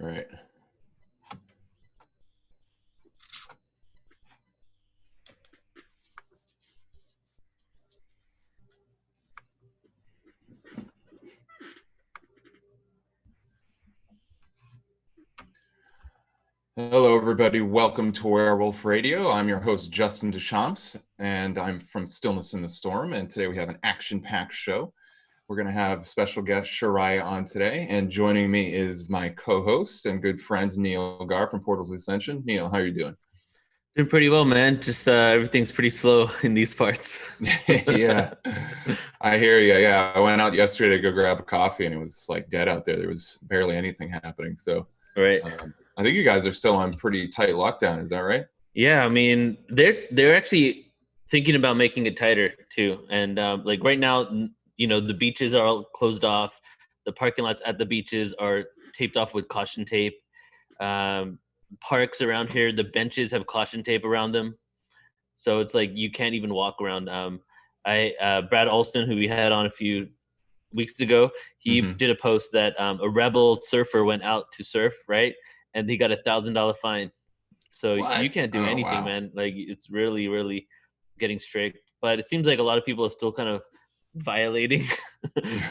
right. Hello, everybody. Welcome to Awarewolf Radio. I'm your host, Justin Deschamps, and I'm from Stillness in the Storm. And today we have an action-packed show. We're going to have special guest Chiraya on today, and joining me is my co-host and good friend Neil Gar from Portal to Ascension. Neil, how are you doing? Doing pretty well, man. Just everything's pretty slow in these parts. Yeah, I hear you. Yeah, I went out yesterday to go grab a coffee, and it was like dead out there. There was barely anything happening. So, Right. I think you guys are still on pretty tight lockdown. Is that right? Yeah, I mean, they're actually thinking about making it tighter too. And like right now, the beaches are all closed off. The parking lots at the beaches are taped off with caution tape. Um, Parks around here, the benches have caution tape around them, so it's like you can't even walk around. I Brad Olson, who we had on a few weeks ago, he Mm-hmm. did a post that a rebel surfer went out to surf, right? And he got $1,000 fine. So you What? can't do Oh, anything, wow. man. Like it's really, really getting strict. But it seems like a lot of people are still kind of violating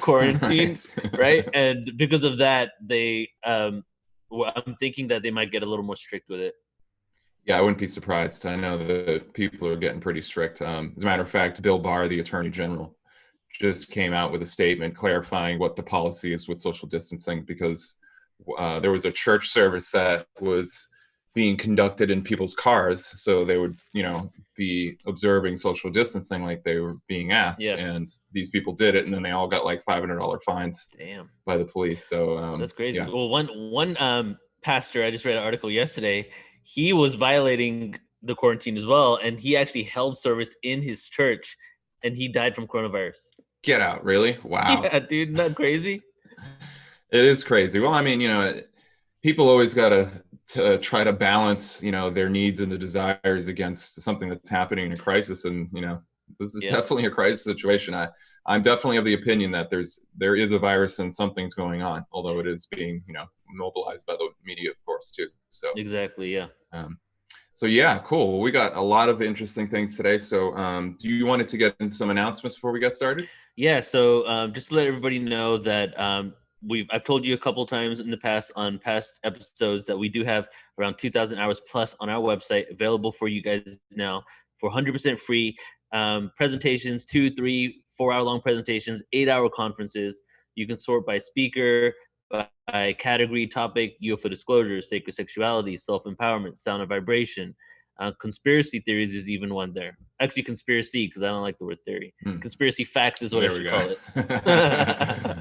quarantine, Right. right? And because of that, I'm thinking that they might get a little more strict with it. Yeah, I wouldn't be surprised. I know that people are getting pretty strict. As a matter of fact, Bill Barr, the Attorney General, just came out with a statement clarifying what the policy is with social distancing because there was a church service that was being conducted in people's cars, so they would, be observing social distancing like they were being asked, Yeah. and these people did it, and then they all got like $500 fines Damn. by the police. So, That's crazy. yeah, Well, one pastor, I just read an article yesterday. He was violating the quarantine as well, and he actually held service in his church, and he died from coronavirus. get out, really? Wow. Yeah, dude, not crazy. It is crazy. Well, I mean, people always got to try to balance, their needs and the desires against something that's happening in a crisis. And, this is Yeah, definitely a crisis situation. I'm definitely of the opinion that there is a virus and something's going on, although it is being, mobilized by the media, of course, too. So, exactly. Yeah. um, so yeah, cool. Well, we got a lot of interesting things today. So, do you wanted to get into some announcements before we get started? Yeah. So just to let everybody know that I've told you a couple times in the past on past episodes that we do have around 2,000 hours plus on our website available for you guys now for 100% free presentations, 2, 3, 4 hour long presentations, 8 hour conferences. You can sort by speaker, by category, topic, UFO disclosure, sacred sexuality, self empowerment, sound and vibration. Conspiracy theories is even one there. Actually, conspiracy, because I don't like the word theory. Hmm. Conspiracy facts is what I There we should go. call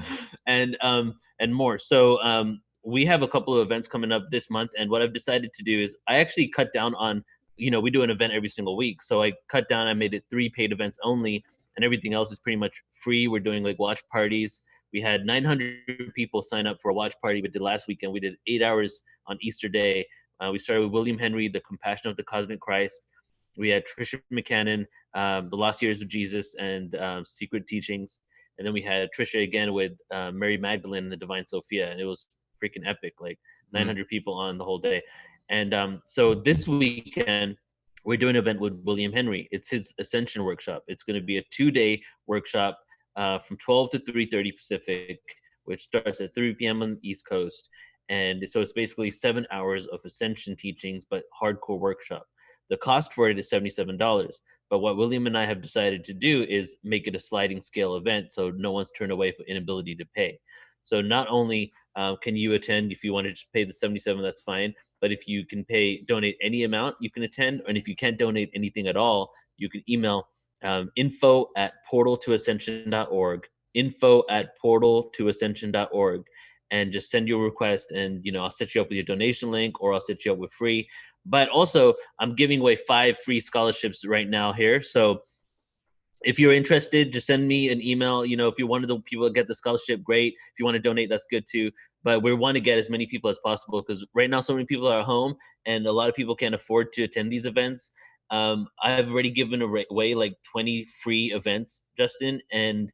it. And more. So we have a couple of events coming up this month, and what I've decided to do is I actually cut down on, we do an event every single week, so I cut down. I made it 3 paid events only, and everything else is pretty much free. We're doing like watch parties. We had 900 people sign up for a watch party we did last weekend. We did 8 hours on Easter Day. We started with William Henry, The Compassion of the Cosmic Christ. We had Trisha McCannon, The Lost Years of Jesus and Secret Teachings. And then we had Trisha again with Mary Magdalene and the Divine Sophia. And it was freaking epic, like Hmm. 900 people on the whole day. And so this weekend, we're doing an event with William Henry. It's his Ascension Workshop. It's going to be a 2-day workshop from 12 to 3:30 Pacific, which starts at 3 p.m. on the East Coast. And so it's basically 7 hours of Ascension teachings, but hardcore workshop. The cost for it is $77. But what William and I have decided to do is make it a sliding scale event, so no one's turned away for inability to pay. So not only can you attend if you want to just pay the 77, that's fine. But if you can donate any amount, you can attend. And if you can't donate anything at all, you can email info@portaltoascension.org, info@portaltoascension.org, and just send your request. And I'll set you up with your donation link, or I'll set you up with free. But also, I'm giving away 5 free scholarships right now here. So if you're interested, just send me an email. If you're one of the people that get the scholarship, great. If you want to donate, that's good too. But we want to get as many people as possible, because right now so many people are at home and a lot of people can't afford to attend these events. I've already given away like 20 free events, Justin, and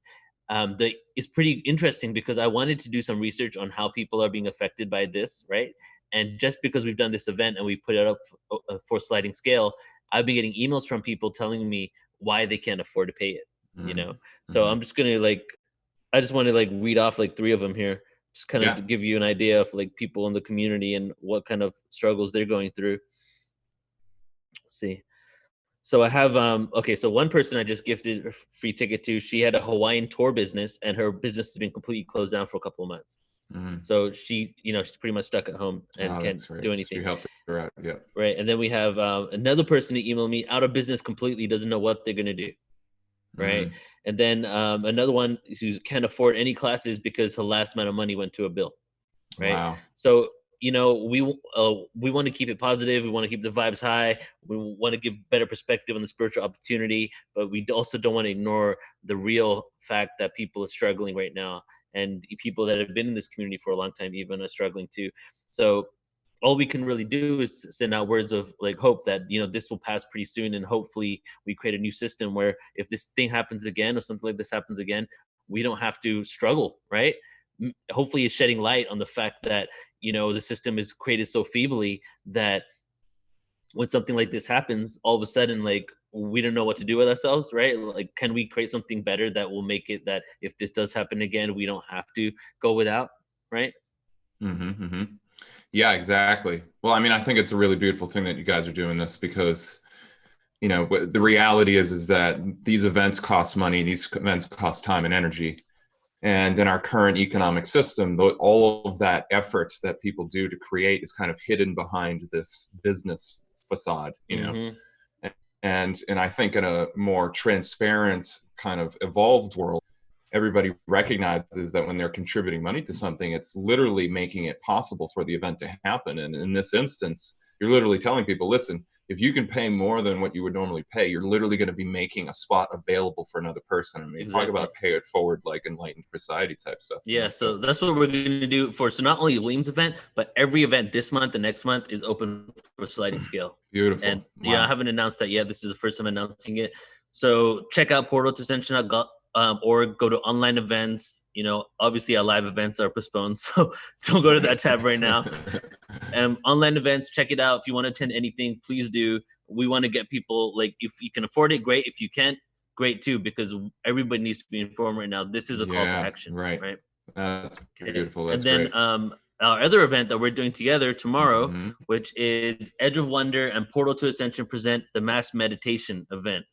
it's pretty interesting because I wanted to do some research on how people are being affected by this, right? And just because we've done this event and we put it up for sliding scale, I've been getting emails from people telling me why they can't afford to pay it, you know? So Mm-hmm. I'm just gonna I just want to read off like three of them here, just kind of Yeah. to give you an idea of like people in the community and what kind of struggles they're going through. Let's see. So I have okay, so one person I just gifted a free ticket to, she had a Hawaiian tour business and her business has been completely closed down for a couple of months. Mm-hmm. So she, she's pretty much stuck at home and Oh, can't that's great. do So you anything. helped her out. Yeah. Right. And then we have another person who emailed me out of business completely, doesn't know what they're going to do. Right. Mm. And then another one who can't afford any classes because her last amount of money went to a bill. Right. Wow. So, we want to keep it positive. We want to keep the vibes high. We want to give better perspective on the spiritual opportunity, but we also don't want to ignore the real fact that people are struggling right now, and people that have been in this community for a long time even are struggling too. So all we can really do is send out words of like hope that this will pass pretty soon, and hopefully we create a new system where if this thing happens again or something like this happens again, we don't have to struggle, right? Hopefully it's shedding light on the fact that the system is created so feebly that when something like this happens, all of a sudden, like, we don't know what to do with ourselves, right? Like, can we create something better that will make it that if this does happen again, we don't have to go without, right? Mm-hmm, mm-hmm. Yeah, exactly. Well, I mean, I think it's a really beautiful thing that you guys are doing this because, the reality is that these events cost money, these events cost time and energy. And in our current economic system, all of that effort that people do to create is kind of hidden behind this business facade. Mm-hmm. And I think in a more transparent kind of evolved world, everybody recognizes that when they're contributing money to something, it's literally making it possible for the event to happen. And in this instance, you're literally telling people, listen, if you can pay more than what you would normally pay, you're literally going to be making a spot available for another person. I mean, talk Exactly. about pay it forward, like enlightened society type stuff. Yeah, So so that's what we're going to do for. So not only the Williams event, but every event this month and next month is open for sliding scale. beautiful. And I Wow. haven't announced that yet. This is the first time announcing it. So check out portal to ascension.org, or go to online events. Obviously our live events are postponed, so don't go to that tab right now. Online events, check it out. If you want to attend anything, please do. We want to get people, like, if you can afford it, great. If you can't, great too, because everybody needs to be informed right now. This is a call to Yeah, action, right. right? That's Okay. beautiful. And That's then great. our other event that we're doing together tomorrow, Mm-hmm. which is Edge of Wonder and Portal to Ascension present the Mass Meditation event.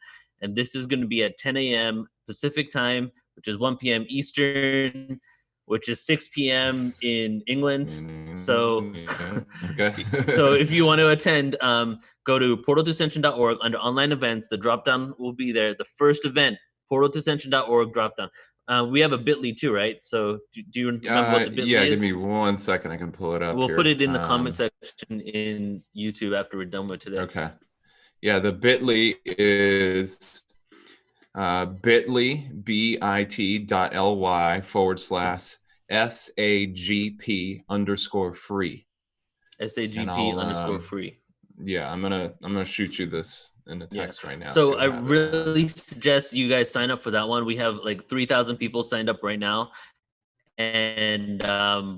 And this is going to be at 10 a.m. Pacific time, which is 1 p.m. Eastern, which is 6 p.m. in England. So, Yeah. Okay. so if you want to attend, go to portaltoascension.org under online events. The drop down will be there. The first event, portaltoascension.org drop down. We have a bit.ly too, right? So do you remember what the bit.ly Yeah, give me is? 1 second. I can pull it up We'll put here. it in the comment section in YouTube after we're done with today. Okay. Yeah, the bit.ly is bit.ly, bit.ly /SAGP _ free. SAGP _ free. Yeah, I'm gonna shoot you this in the text right now. So So I you'll have it. really suggest you guys sign up for that one. We have like 3,000 people signed up right now. And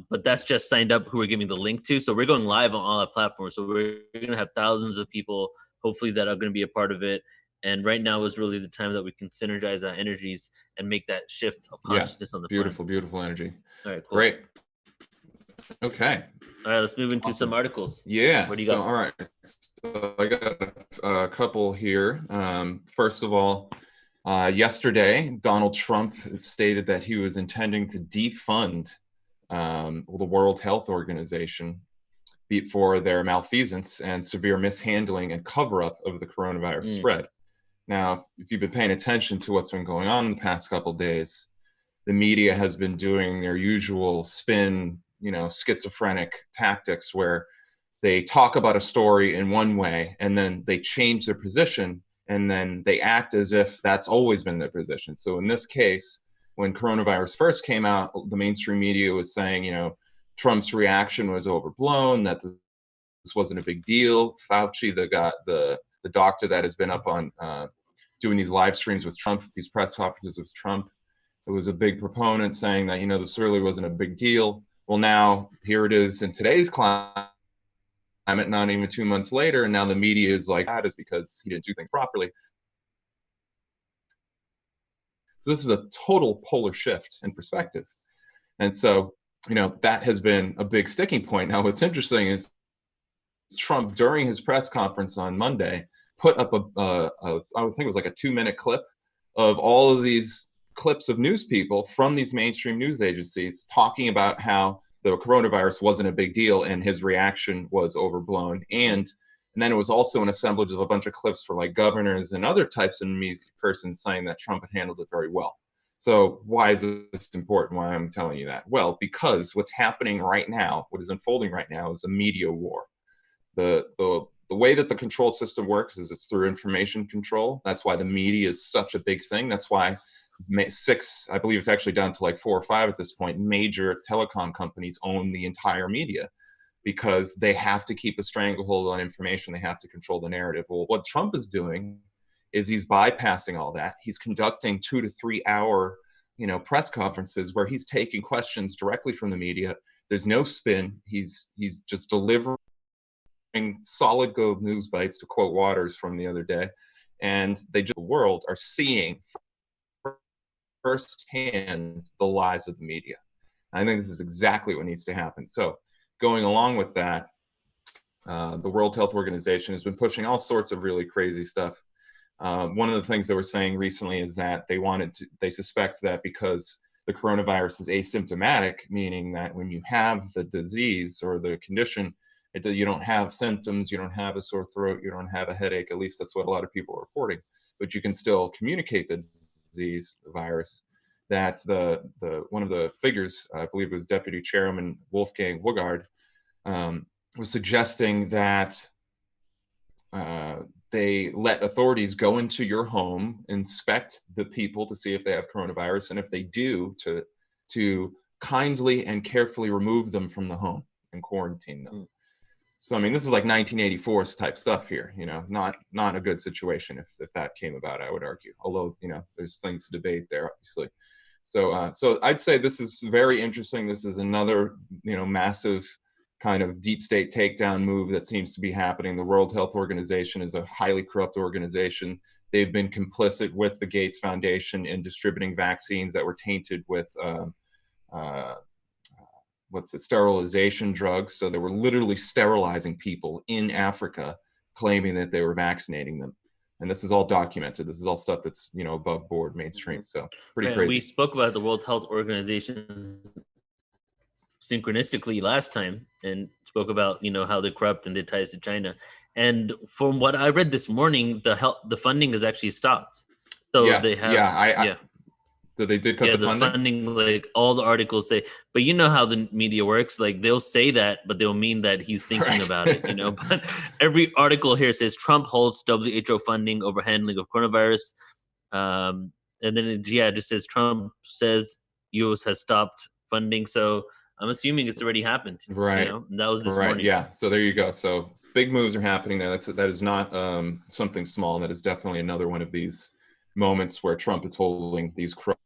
but that's just signed up who we're giving the link to. So we're going live on all our platforms. So we're gonna have thousands of people, hopefully, that are gonna be a part of it. And right now is really the time that we can synergize our energies and make that shift of Yeah, consciousness on the planet. beautiful energy. All right, cool. Great. Okay. All right, let's move into Awesome. some articles. Yeah. What do you So got? all right. So I got a couple here. First of all, yesterday, Donald Trump stated that he was intending to defund the World Health Organization for their malfeasance and severe mishandling and cover-up of the coronavirus spread. Now, if you've been paying attention to what's been going on in the past couple of days, the media has been doing their usual spin, schizophrenic tactics where they talk about a story in one way and then they change their position and then they act as if that's always been their position. So in this case, when coronavirus first came out, the mainstream media was saying, Trump's reaction was overblown, that this wasn't a big deal. Fauci, the doctor that has been up on doing these live streams with Trump, these press conferences with Trump, was a big proponent saying that, this really wasn't a big deal. Well, now here it is in today's climate, not even 2 months later, and now the media is like, that is because he didn't do things properly. So this is a total polar shift in perspective. And so, that has been a big sticking point. Now, what's interesting is Trump, during his press conference on Monday, put up I think it was like a 2-minute clip of all of these clips of news people from these mainstream news agencies talking about how the coronavirus wasn't a big deal and his reaction was overblown. And then it was also an assemblage of a bunch of clips from like governors and other types of persons saying that Trump had handled it very well. So why is this important? Why I'm telling you that? Well, because what's happening right now, what is unfolding right now, is a media war. The way that the control system works is it's through information control. That's why the media is such a big thing. That's why I believe it's actually down to like 4 or 5 at this point, major telecom companies own the entire media because they have to keep a stranglehold on information. They have to control the narrative. Well, what Trump is doing is he's bypassing all that. He's conducting 2 to 3 hour, press conferences where he's taking questions directly from the media. There's no spin. He's just delivering solid gold news bites, to quote Waters from the other day. And the world are seeing firsthand the lies of the media. I think this is exactly what needs to happen. So going along with that, the World Health Organization has been pushing all sorts of really crazy stuff. One of the things they were saying recently is that they suspect that because the coronavirus is asymptomatic, meaning that when you have the disease or the condition, you don't have symptoms, you don't have a sore throat, you don't have a headache. At least that's what a lot of people are reporting. But you can still communicate the disease, the virus. That one of the figures, I believe it was Deputy Chairman Wolfgang Woogard, was suggesting that they let authorities go into your home, inspect the people to see if they have coronavirus, and if they do, to kindly and carefully remove them from the home and quarantine them. So, I mean, this is like 1984 type stuff here, not a good situation if that came about, I would argue. Although, there's things to debate there, obviously. So I'd say this is very interesting. This is another, massive kind of deep state takedown move that seems to be happening. The World Health Organization is a highly corrupt organization. They've been complicit with the Gates Foundation in distributing vaccines that were tainted with sterilization drugs. So they were literally sterilizing people in Africa, claiming that they were vaccinating them. And this is all documented. This is all stuff that's, above board mainstream. So pretty crazy. We spoke about the World Health Organization synchronistically last time and spoke about, how they're corrupt and their ties to China. And from what I read this morning, the funding has actually stopped. So yes, they have, So they did cut the funding. Like all the articles say, but you know how the media works. Like they'll say that, but they'll mean that he's thinking about it, But every article here says Trump holds WHO funding over handling of coronavirus. And then it just says Trump says US has stopped funding. So I'm assuming it's already happened. Right. That was this morning. Yeah. So there you go. So big moves are happening there. That is not something small. That is definitely another one of these moments where Trump is holding these corrupt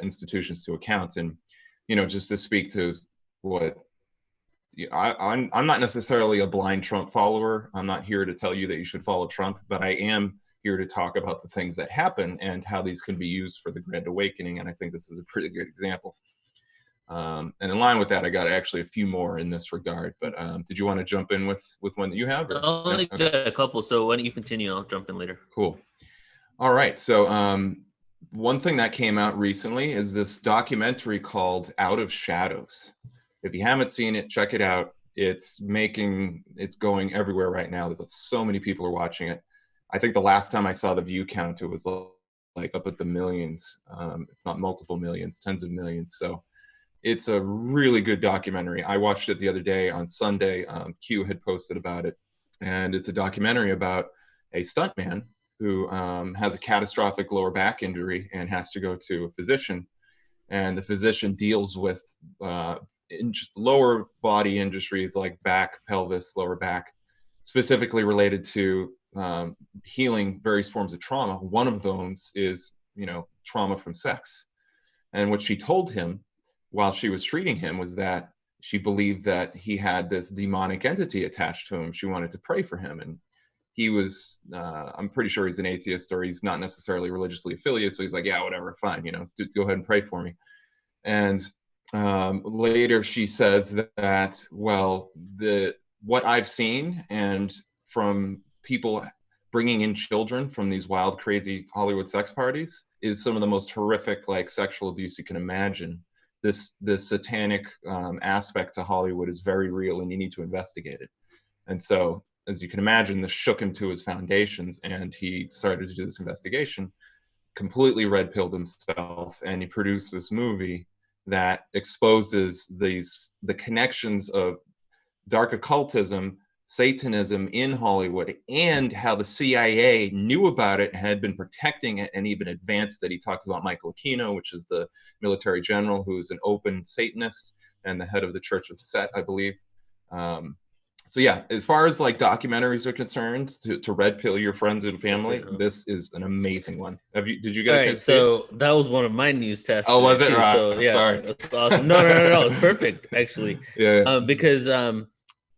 institutions to account. And just to speak to what I'm not necessarily a blind Trump follower. I'm not here to tell you that you should follow Trump, but I am here to talk about the things that happen and how these can be used for the Grand Awakening. And I think this is a pretty good example. And in line with that, I got actually a few more in this regard. But did you want to jump in with one that you have? I only got a couple, so why don't you continue? I'll jump in later. Cool. All right. So one thing that came out recently is this documentary called Out of Shadows. If you haven't seen it, check it out. It's going everywhere right now. There's so many people are watching it. I think the last time I saw the view count, it was like up at the millions, if not multiple millions, tens of millions. So it's a really good documentary. I watched it the other day on Sunday. Q had posted about it. And it's a documentary about a stuntman who has a catastrophic lower back injury and has to go to a physician. And the physician deals with lower body injuries like back, pelvis, lower back, specifically related to healing various forms of trauma. One of those is, trauma from sex. And what she told him while she was treating him was that she believed that he had this demonic entity attached to him. She wanted to pray for him. And he was, I'm pretty sure he's an atheist, or he's not necessarily religiously affiliated. So he's like, yeah, whatever, fine, go ahead and pray for me. And later she says that, well, what I've seen, and from people bringing in children from these wild, crazy Hollywood sex parties, is some of the most horrific, like, sexual abuse you can imagine. This satanic aspect to Hollywood is very real, and you need to investigate it. And so, as you can imagine, this shook him to his foundations, and he started to do this investigation, completely red-pilled himself, and he produced this movie that exposes the connections of dark occultism, Satanism in Hollywood, and how the CIA knew about it and had been protecting it and even advanced it. He talks about Michael Aquino, which is the military general who is an open Satanist and the head of the Church of Set, I believe. So yeah, as far as like documentaries are concerned, to red pill your friends and family, this is an amazing one. Did you get a chance to see it? So that was one of my news tests. Oh, was it? Right. So yeah, sorry. That's awesome. No, it's perfect actually. Yeah. Because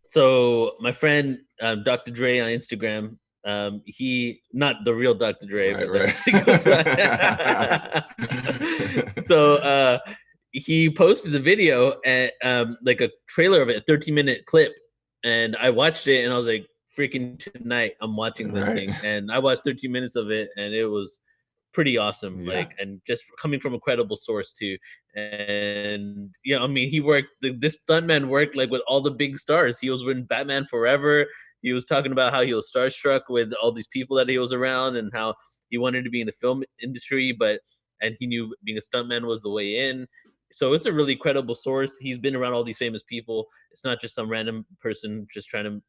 so my friend Dr. Dre on Instagram, he, not the real Dr. Dre, but so he posted the video and like a trailer of it, a 13-minute clip. And I watched it and I was like, freaking tonight, I'm watching this thing. And I watched 13 minutes of it and it was pretty awesome. Yeah. Like, and just coming from a credible source too. And I mean, he worked, this stuntman worked like with all the big stars. He was with Batman Forever. He was talking about how he was starstruck with all these people that he was around and how he wanted to be in the film industry, and he knew being a stuntman was the way in. So it's a really credible source. He's been around all these famous people. It's not just some random person just trying to,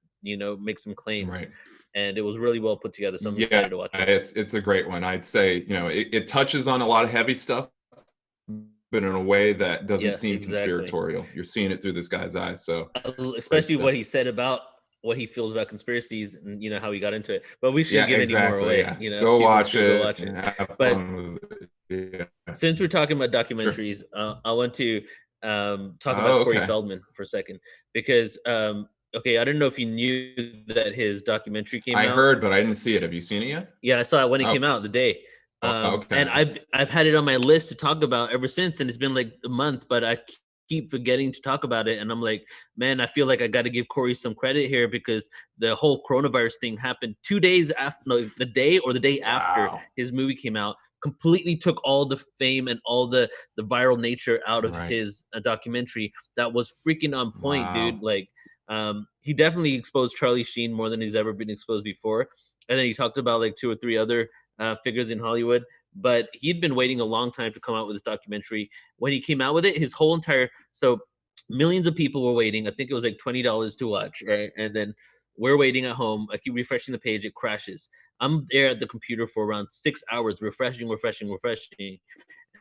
make some claims. Right. And it was really well put together. So I'm excited to watch it. It's a great one. I'd say, it touches on a lot of heavy stuff, but in a way that doesn't seem conspiratorial. You're seeing it through this guy's eyes. So especially what he said about what he feels about conspiracies and how he got into it. But we shouldn't give any more away. Go watch it. Go watch it. But since we're talking about documentaries, I want to talk about Corey Feldman for a second, because I don't know if you knew that his documentary came out. I heard, but I didn't see it. Have you seen it yet? Yeah, I saw it when it came out the day. And I've had it on my list to talk about ever since, and it's been like a month, but I keep forgetting to talk about it. And I'm like, man, I feel like I got to give Corey some credit here, because the whole coronavirus thing happened 2 days after, the day or the day after his movie came out, completely took all the fame and all the viral nature out of his documentary. That was freaking on point, dude. Like, he definitely exposed Charlie Sheen more than he's ever been exposed before. And then he talked about like 2 or 3 other figures in Hollywood. But he'd been waiting a long time to come out with this documentary. When he came out with it, his whole so millions of people were waiting. I think it was like $20 to watch, right? And then we're waiting at home. I keep refreshing the page, it crashes. I'm there at the computer for around 6 hours, refreshing.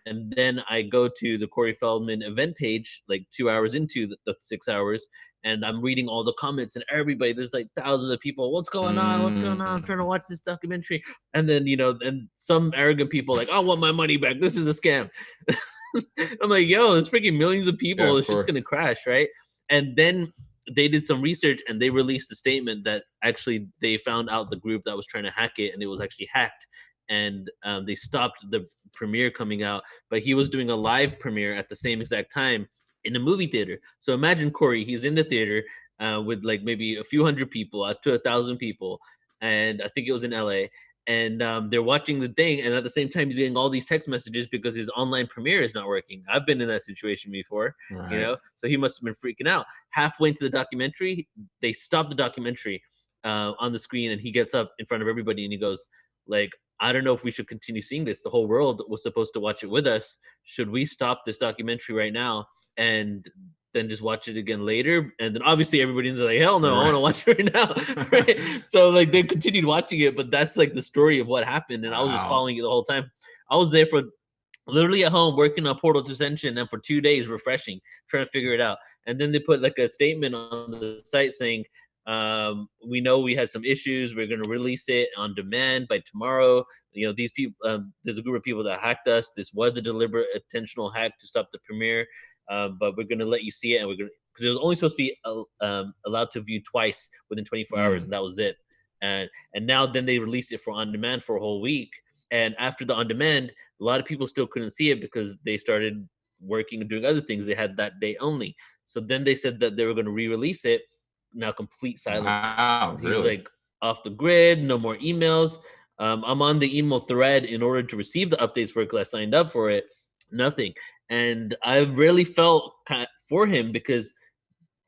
And then I go to the Corey Feldman event page, like 2 hours into the 6 hours, and I'm reading all the comments, and everybody, there's like thousands of people. What's going on? I'm trying to watch this documentary. And then, and some arrogant people like, I want my money back. This is a scam. I'm like, yo, there's freaking millions of people. This shit's going to crash, right? And then they did some research and they released a statement that actually they found out the group that was trying to hack it, and it was actually hacked. And they stopped the premiere coming out, but he was doing a live premiere at the same exact time in a movie theater. So imagine Corey, he's in the theater with like maybe a few hundred people, up to 1,000 people, and I think it was in LA. And they're watching the thing, and at the same time, he's getting all these text messages because his online premiere is not working. I've been in that situation before, so he must have been freaking out. Halfway into the documentary, they stopped the documentary on the screen, and he gets up in front of everybody and he goes, like, I don't know if we should continue seeing this. The whole world was supposed to watch it with us. Should we stop this documentary right now and then just watch it again later? And then obviously everybody's like, hell no, I want to watch it right now. Right? So like they continued watching it, but that's like the story of what happened. And I was just following it the whole time. I was there for literally at home working on Portal to Ascension, and for 2 days refreshing, trying to figure it out. And then they put like a statement on the site saying, We know we had some issues. We're going to release it on demand by tomorrow. These people, there's a group of people that hacked us. This was a deliberate intentional hack to stop the premiere. But we're going to let you see it, and we're going to, because it was only supposed to be allowed to view twice within 24 hours, and that was it. And now then they released it for on demand for a whole week. And after the on demand, a lot of people still couldn't see it because they started working and doing other things. They had that day only. So then they said that they were going to re-release it. Now complete silence. Wow, He's really? like off the grid, no more emails. I'm on the email thread in order to receive the updates for it because I signed up for it. Nothing. And I really felt kind of for him because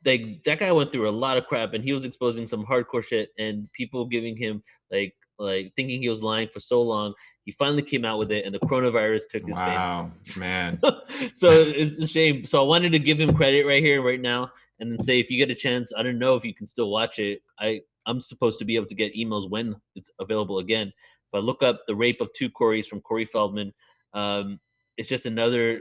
like that guy went through a lot of crap and he was exposing some hardcore shit and people giving him like thinking he was lying for so long. He finally came out with it and the coronavirus took his fame. Wow, man. So it's a shame. So I wanted to give him credit right here, right now, and then say if you get a chance, I don't know if you can still watch it. I'm supposed to be able to get emails when it's available again. But look up the rape of two Corys from Corey Feldman. It's just another,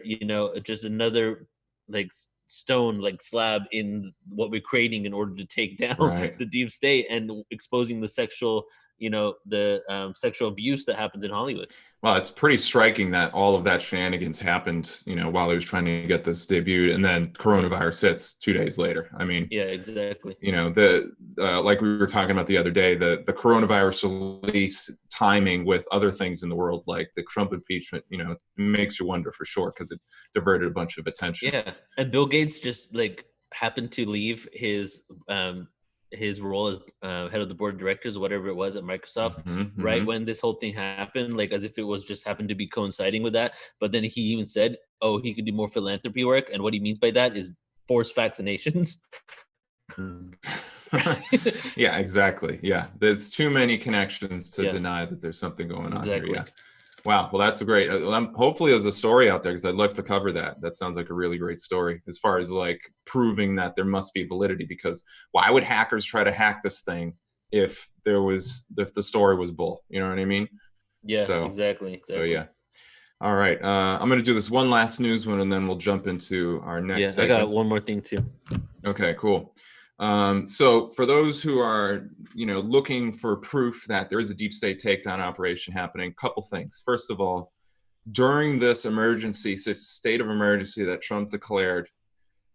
just another like stone, like slab in what we're creating in order to take down Right. the deep state and exposing the sexual, the sexual abuse that happens in Hollywood. Well, it's pretty striking that all of that shenanigans happened, while he was trying to get this debuted, and then coronavirus hits 2 days later. I mean, Yeah, exactly. like we were talking about the other day, the coronavirus release timing with other things in the world, like the Trump impeachment, makes you wonder for sure because it diverted a bunch of attention. Yeah, and Bill Gates just like happened to leave his role as head of the board of directors, whatever it was at Microsoft, right when this whole thing happened, like as if it was just happened to be coinciding with that. But then he even said, "Oh, he could do more philanthropy work," and what he means by that is forced vaccinations. Yeah, exactly. Yeah, there's too many connections to Yeah. deny that there's something going on Exactly. here. Yeah. Wow. Well, that's a great. Hopefully, there's a story out there because I'd love to cover that. That sounds like a really great story as far as like proving that there must be validity. Because why would hackers try to hack this thing if the story was bull? You know what I mean? Yeah, So, exactly. So yeah. All right. I'm going to do this one last news one, and then we'll jump into our next segment. I got one more thing too. Okay, cool. So for those who are, looking for proof that there is a deep state takedown operation happening, couple things. First of all, during this state of emergency that Trump declared,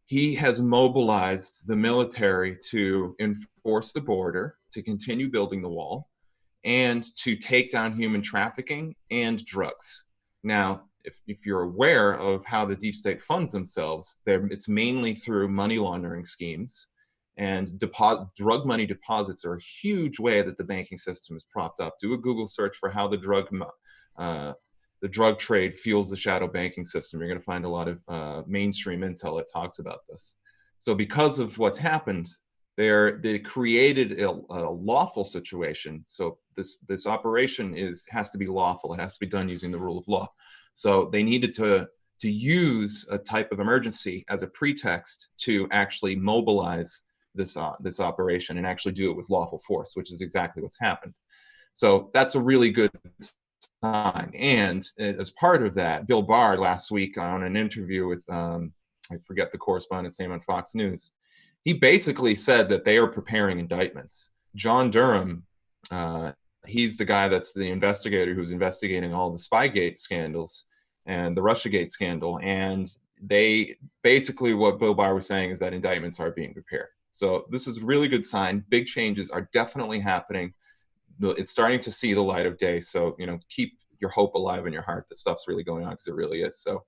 he has mobilized the military to enforce the border, to continue building the wall, and to take down human trafficking and drugs. Now, if you're aware of how the deep state funds themselves, it's mainly through money laundering schemes. And drug money deposits are a huge way that the banking system is propped up. Do a Google search for how the drug trade fuels the shadow banking system. You're going to find a lot of mainstream intel that talks about this. So because of what's happened, they created a lawful situation. So this operation has to be lawful. It has to be done using the rule of law. So they needed to use a type of emergency as a pretext to actually mobilize this operation and actually do it with lawful force, which is exactly what's happened. So that's a really good sign. And as part of that, Bill Barr last week on an interview with, I forget the correspondent's name on Fox News, he basically said that they are preparing indictments. John Durham, he's the guy that's the investigator who's investigating all the Spygate scandals and the Russiagate scandal. And they basically, what Bill Barr was saying is that indictments are being prepared. So this is a really good sign. Big changes are definitely happening. It's starting to see the light of day. So, keep your hope alive in your heart. This stuff's really going on because it really is. So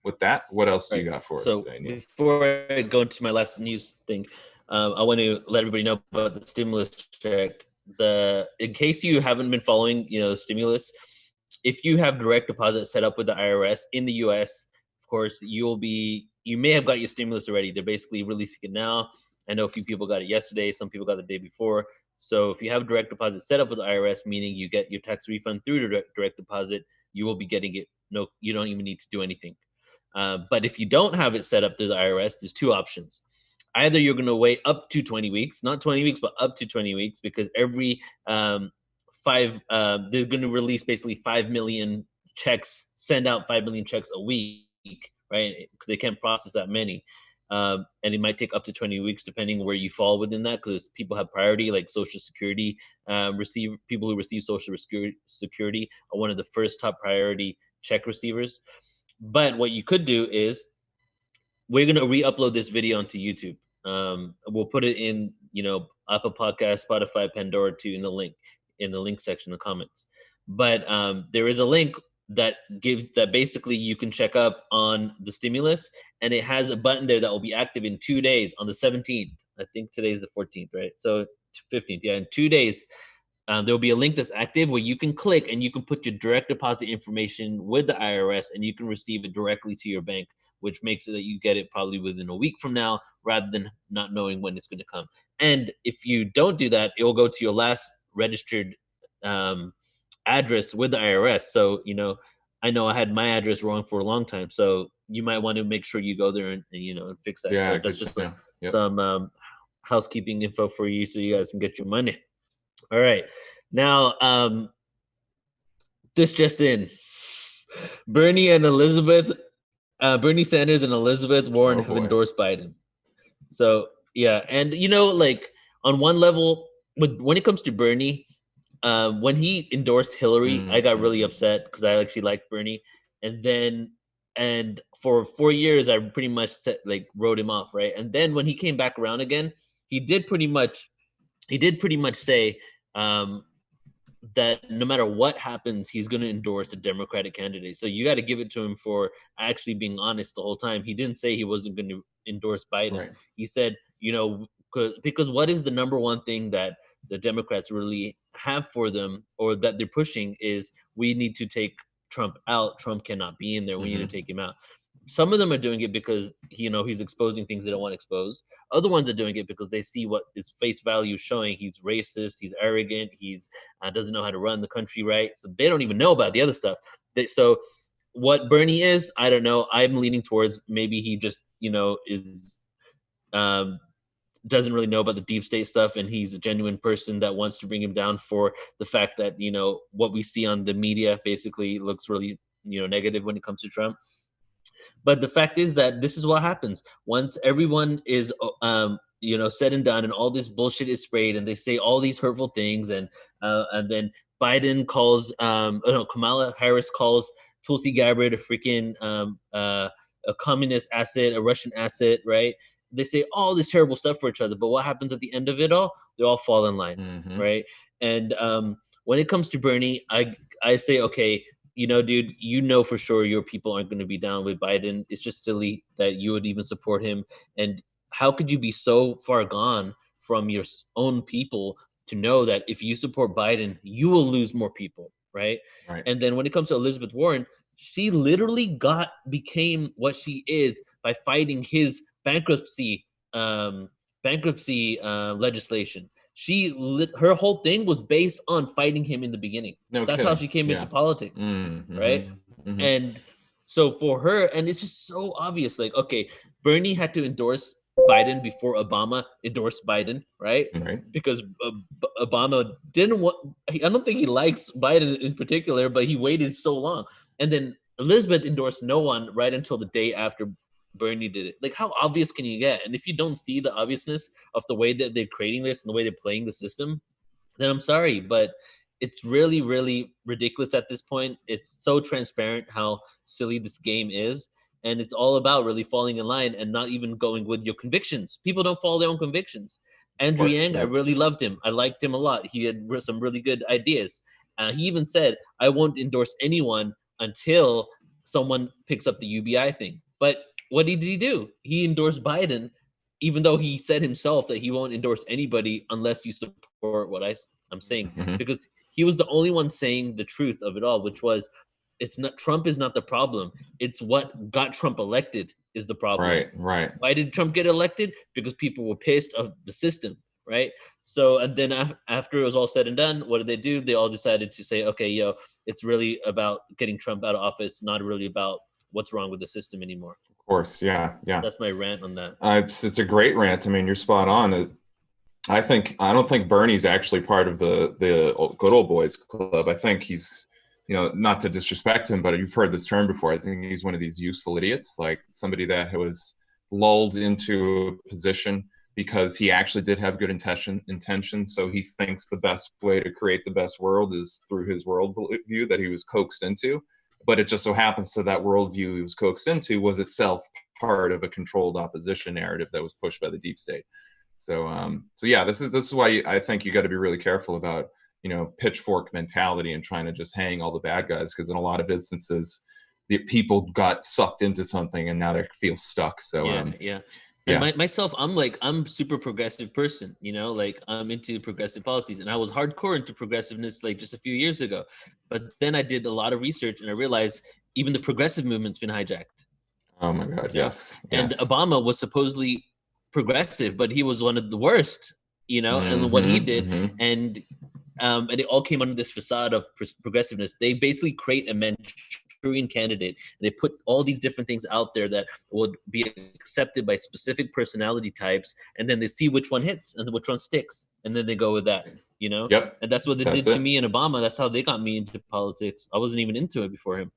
with that, what else do you got for us today, Neil? Before I go into my last news thing, I want to let everybody know about the stimulus check. In case you haven't been following, stimulus, if you have direct deposit set up with the IRS in the US, of course, you may have got your stimulus already. They're basically releasing it now. I know a few people got it yesterday. Some people got it the day before. So if you have direct deposit set up with the IRS, meaning you get your tax refund through direct deposit, you will be getting it. No, you don't even need to do anything. But if you don't have it set up through the IRS, there's two options. Either you're going to wait up to 20 weeks, not 20 weeks, but up to 20 weeks, because every they're going to release basically 5 million checks, send out 5 million checks a week, right? Because they can't process that many. and it might take up to 20 weeks depending where you fall within that, because people have priority, like Social Security. People who receive Social Security are one of the first top priority check receivers. But what you could do is, we're gonna re-upload this video onto YouTube. We'll put it in, Apple Podcast, Spotify, Pandora too, in the link section, the comments. But there is a link that basically you can check up on the stimulus, and it has a button there that will be active in 2 days on the 17th. I think today's the 14th, right? So 15th, yeah, in 2 days. There will be a link that's active where you can click and you can put your direct deposit information with the IRS, and you can receive it directly to your bank, which makes it that you get it probably within a week from now, rather than not knowing when it's going to come. And if you don't do that, it will go to your last registered address with the IRS. So, I know I had my address wrong for a long time. So you might want to make sure you go there and fix that. Yeah, So that's just yeah. Yep. some housekeeping info for you, so you guys can get your money. All right. Now, this just in. Bernie Sanders and Elizabeth Warren have endorsed Biden. So, yeah. And, like, on one level, when it comes to Bernie, when he endorsed Hillary, I got really upset because I actually liked Bernie. And for 4 years, I pretty much wrote him off, right? And then when he came back around again, he did pretty much say, that no matter what happens, he's going to endorse a Democratic candidate. So you got to give it to him for actually being honest the whole time. He didn't say he wasn't going to endorse Biden. Right. He said, because what is the number one thing that the Democrats really have for them, or that they're pushing, is we need to take Trump out. Trump cannot be in there. We need to take him out. Some of them are doing it because he's exposing things they don't want to expose. Other ones are doing it because they see what his face value is showing. He's racist. He's arrogant. He's doesn't know how to run the country right. So they don't even know about the other stuff. So what Bernie is, I don't know. I'm leaning towards maybe he just is doesn't really know about the deep state stuff, and he's a genuine person that wants to bring him down for the fact that what we see on the media basically looks really negative when it comes to Trump. But the fact is that this is what happens once everyone is, said and done, and all this bullshit is sprayed, and they say all these hurtful things, and then Biden calls, Kamala Harris calls Tulsi Gabbard a freaking a communist asset, a Russian asset, right? They say all this terrible stuff for each other, but what happens at the end of it all? They all fall in line, right? And when it comes to Bernie, I say, okay, dude, for sure your people aren't going to be down with Biden. It's just silly that you would even support him. And how could you be so far gone from your own people to know that if you support Biden, you will lose more people, right? Right. And then when it comes to Elizabeth Warren, she literally became what she is by fighting his bankruptcy legislation. Her whole thing was based on fighting him in the beginning. That's how she came into politics, right? And so for her, and it's just so obvious, like, okay, Bernie had to endorse Biden before Obama endorsed Biden, right? Because Obama didn't want, I don't think he likes Biden in particular, but he waited so long. And then Elizabeth endorsed no one right until the day after Bernie did it. Like, how obvious can you get? And if you don't see the obviousness of the way that they're creating this and the way they're playing the system, then I'm sorry, but it's really, really ridiculous at this point. It's so transparent how silly this game is. And it's all about really falling in line and not even going with your convictions. People don't follow their own convictions. Andrew Yang, I really loved him. I liked him a lot. He had some really good ideas. He even said, I won't endorse anyone until someone picks up the UBI thing. But what did he do? He endorsed Biden, even though he said himself that he won't endorse anybody unless you support what I'm saying, because he was the only one saying the truth of it all, which was, Trump is not the problem. It's what got Trump elected is the problem. Right. Why did Trump get elected? Because people were pissed of the system, right? So, and then after it was all said and done, what did they do? They all decided to say, okay, it's really about getting Trump out of office, not really about what's wrong with the system anymore. Of course, yeah. That's my rant on that. It's a great rant. I mean, you're spot on. I don't think Bernie's actually part of the good old boys club. I think he's, not to disrespect him, but you've heard this term before. I think he's one of these useful idiots, like somebody that was lulled into a position because he actually did have good intentions. So he thinks the best way to create the best world is through his worldview that he was coaxed into. But it just so happens that that worldview he was coaxed into was itself part of a controlled opposition narrative that was pushed by the deep state. So yeah, this is why I think you got to be really careful about, you know, pitchfork mentality and trying to just hang all the bad guys, because in a lot of instances, the people got sucked into something and now they feel stuck. So yeah. And yeah. myself, I'm super progressive person, you know, like I'm into progressive policies, and I was hardcore into progressiveness like just a few years ago. But then I did a lot of research and I realized even the progressive movement's been hijacked. Oh my God. You know? Yes. And Yes. Obama was supposedly progressive, but he was one of the worst, you know, and what he did. And it all came under this facade of progressiveness. They basically create a Manchurian candidate. They put all these different things out there that would be accepted by specific personality types, and then they see which one hits and which one sticks, and then they go with that, you know? Yep. And that's what they That's did to it. me and Obama. That's how they got me into politics. I wasn't even into it before him.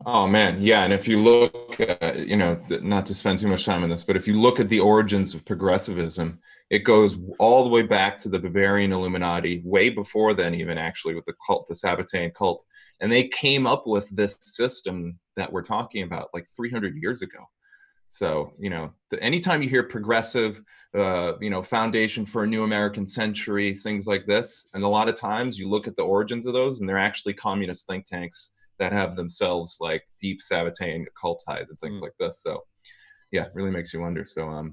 Oh man, yeah. And if you look, you know, not to spend too much time on this, but if you look at the origins of progressivism, it goes all the way back to the Bavarian Illuminati, way before then, even actually with the cult, the Sabbatean cult, and they came up with this system that we're talking about like 300 years ago. So, you know, anytime you hear progressive, you know, foundation for a new American century, things like this, and a lot of times you look at the origins of those, and they're actually communist think tanks that have themselves like deep Sabbatean cult ties and things like this. So, yeah, it really makes you wonder. So,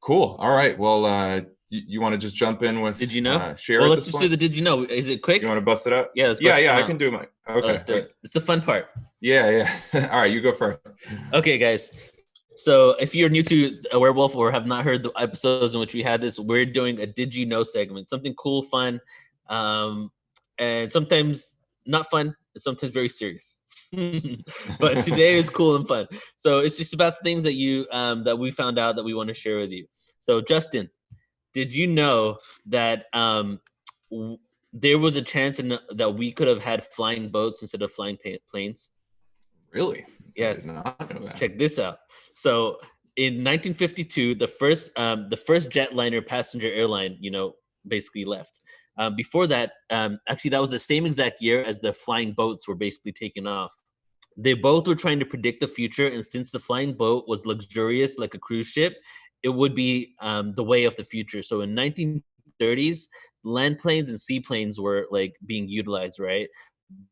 cool. All right. Well, you want to just jump in with Did you know? share Well, at let's this just do point? the did you know? Is it quick? You want to bust it up? Yeah, let's Yeah, bust yeah, them I out. can do my. Oh, let's Okay. do it. It's the fun part. Yeah, yeah. All right, you go first. Okay, guys. So if you're new to Awarewolf or have not heard the episodes in which we had this, we're doing a Did You Know segment, something cool, fun, and sometimes not fun, and sometimes very serious. But today is cool and fun. So it's just about things that you that we found out that we want to share with you. So Justin, did you know that there was a chance that we could have had flying boats instead of flying planes? Really? I did Yes. not know that. Check this out. So in 1952, the first jetliner passenger airline, you know, basically left. Before that, actually, that was the same exact year as the flying boats were basically taken off. They both were trying to predict the future, and since the flying boat was luxurious like a cruise ship, it would be the way of the future. So in 1930s, land planes and seaplanes were like being utilized, right?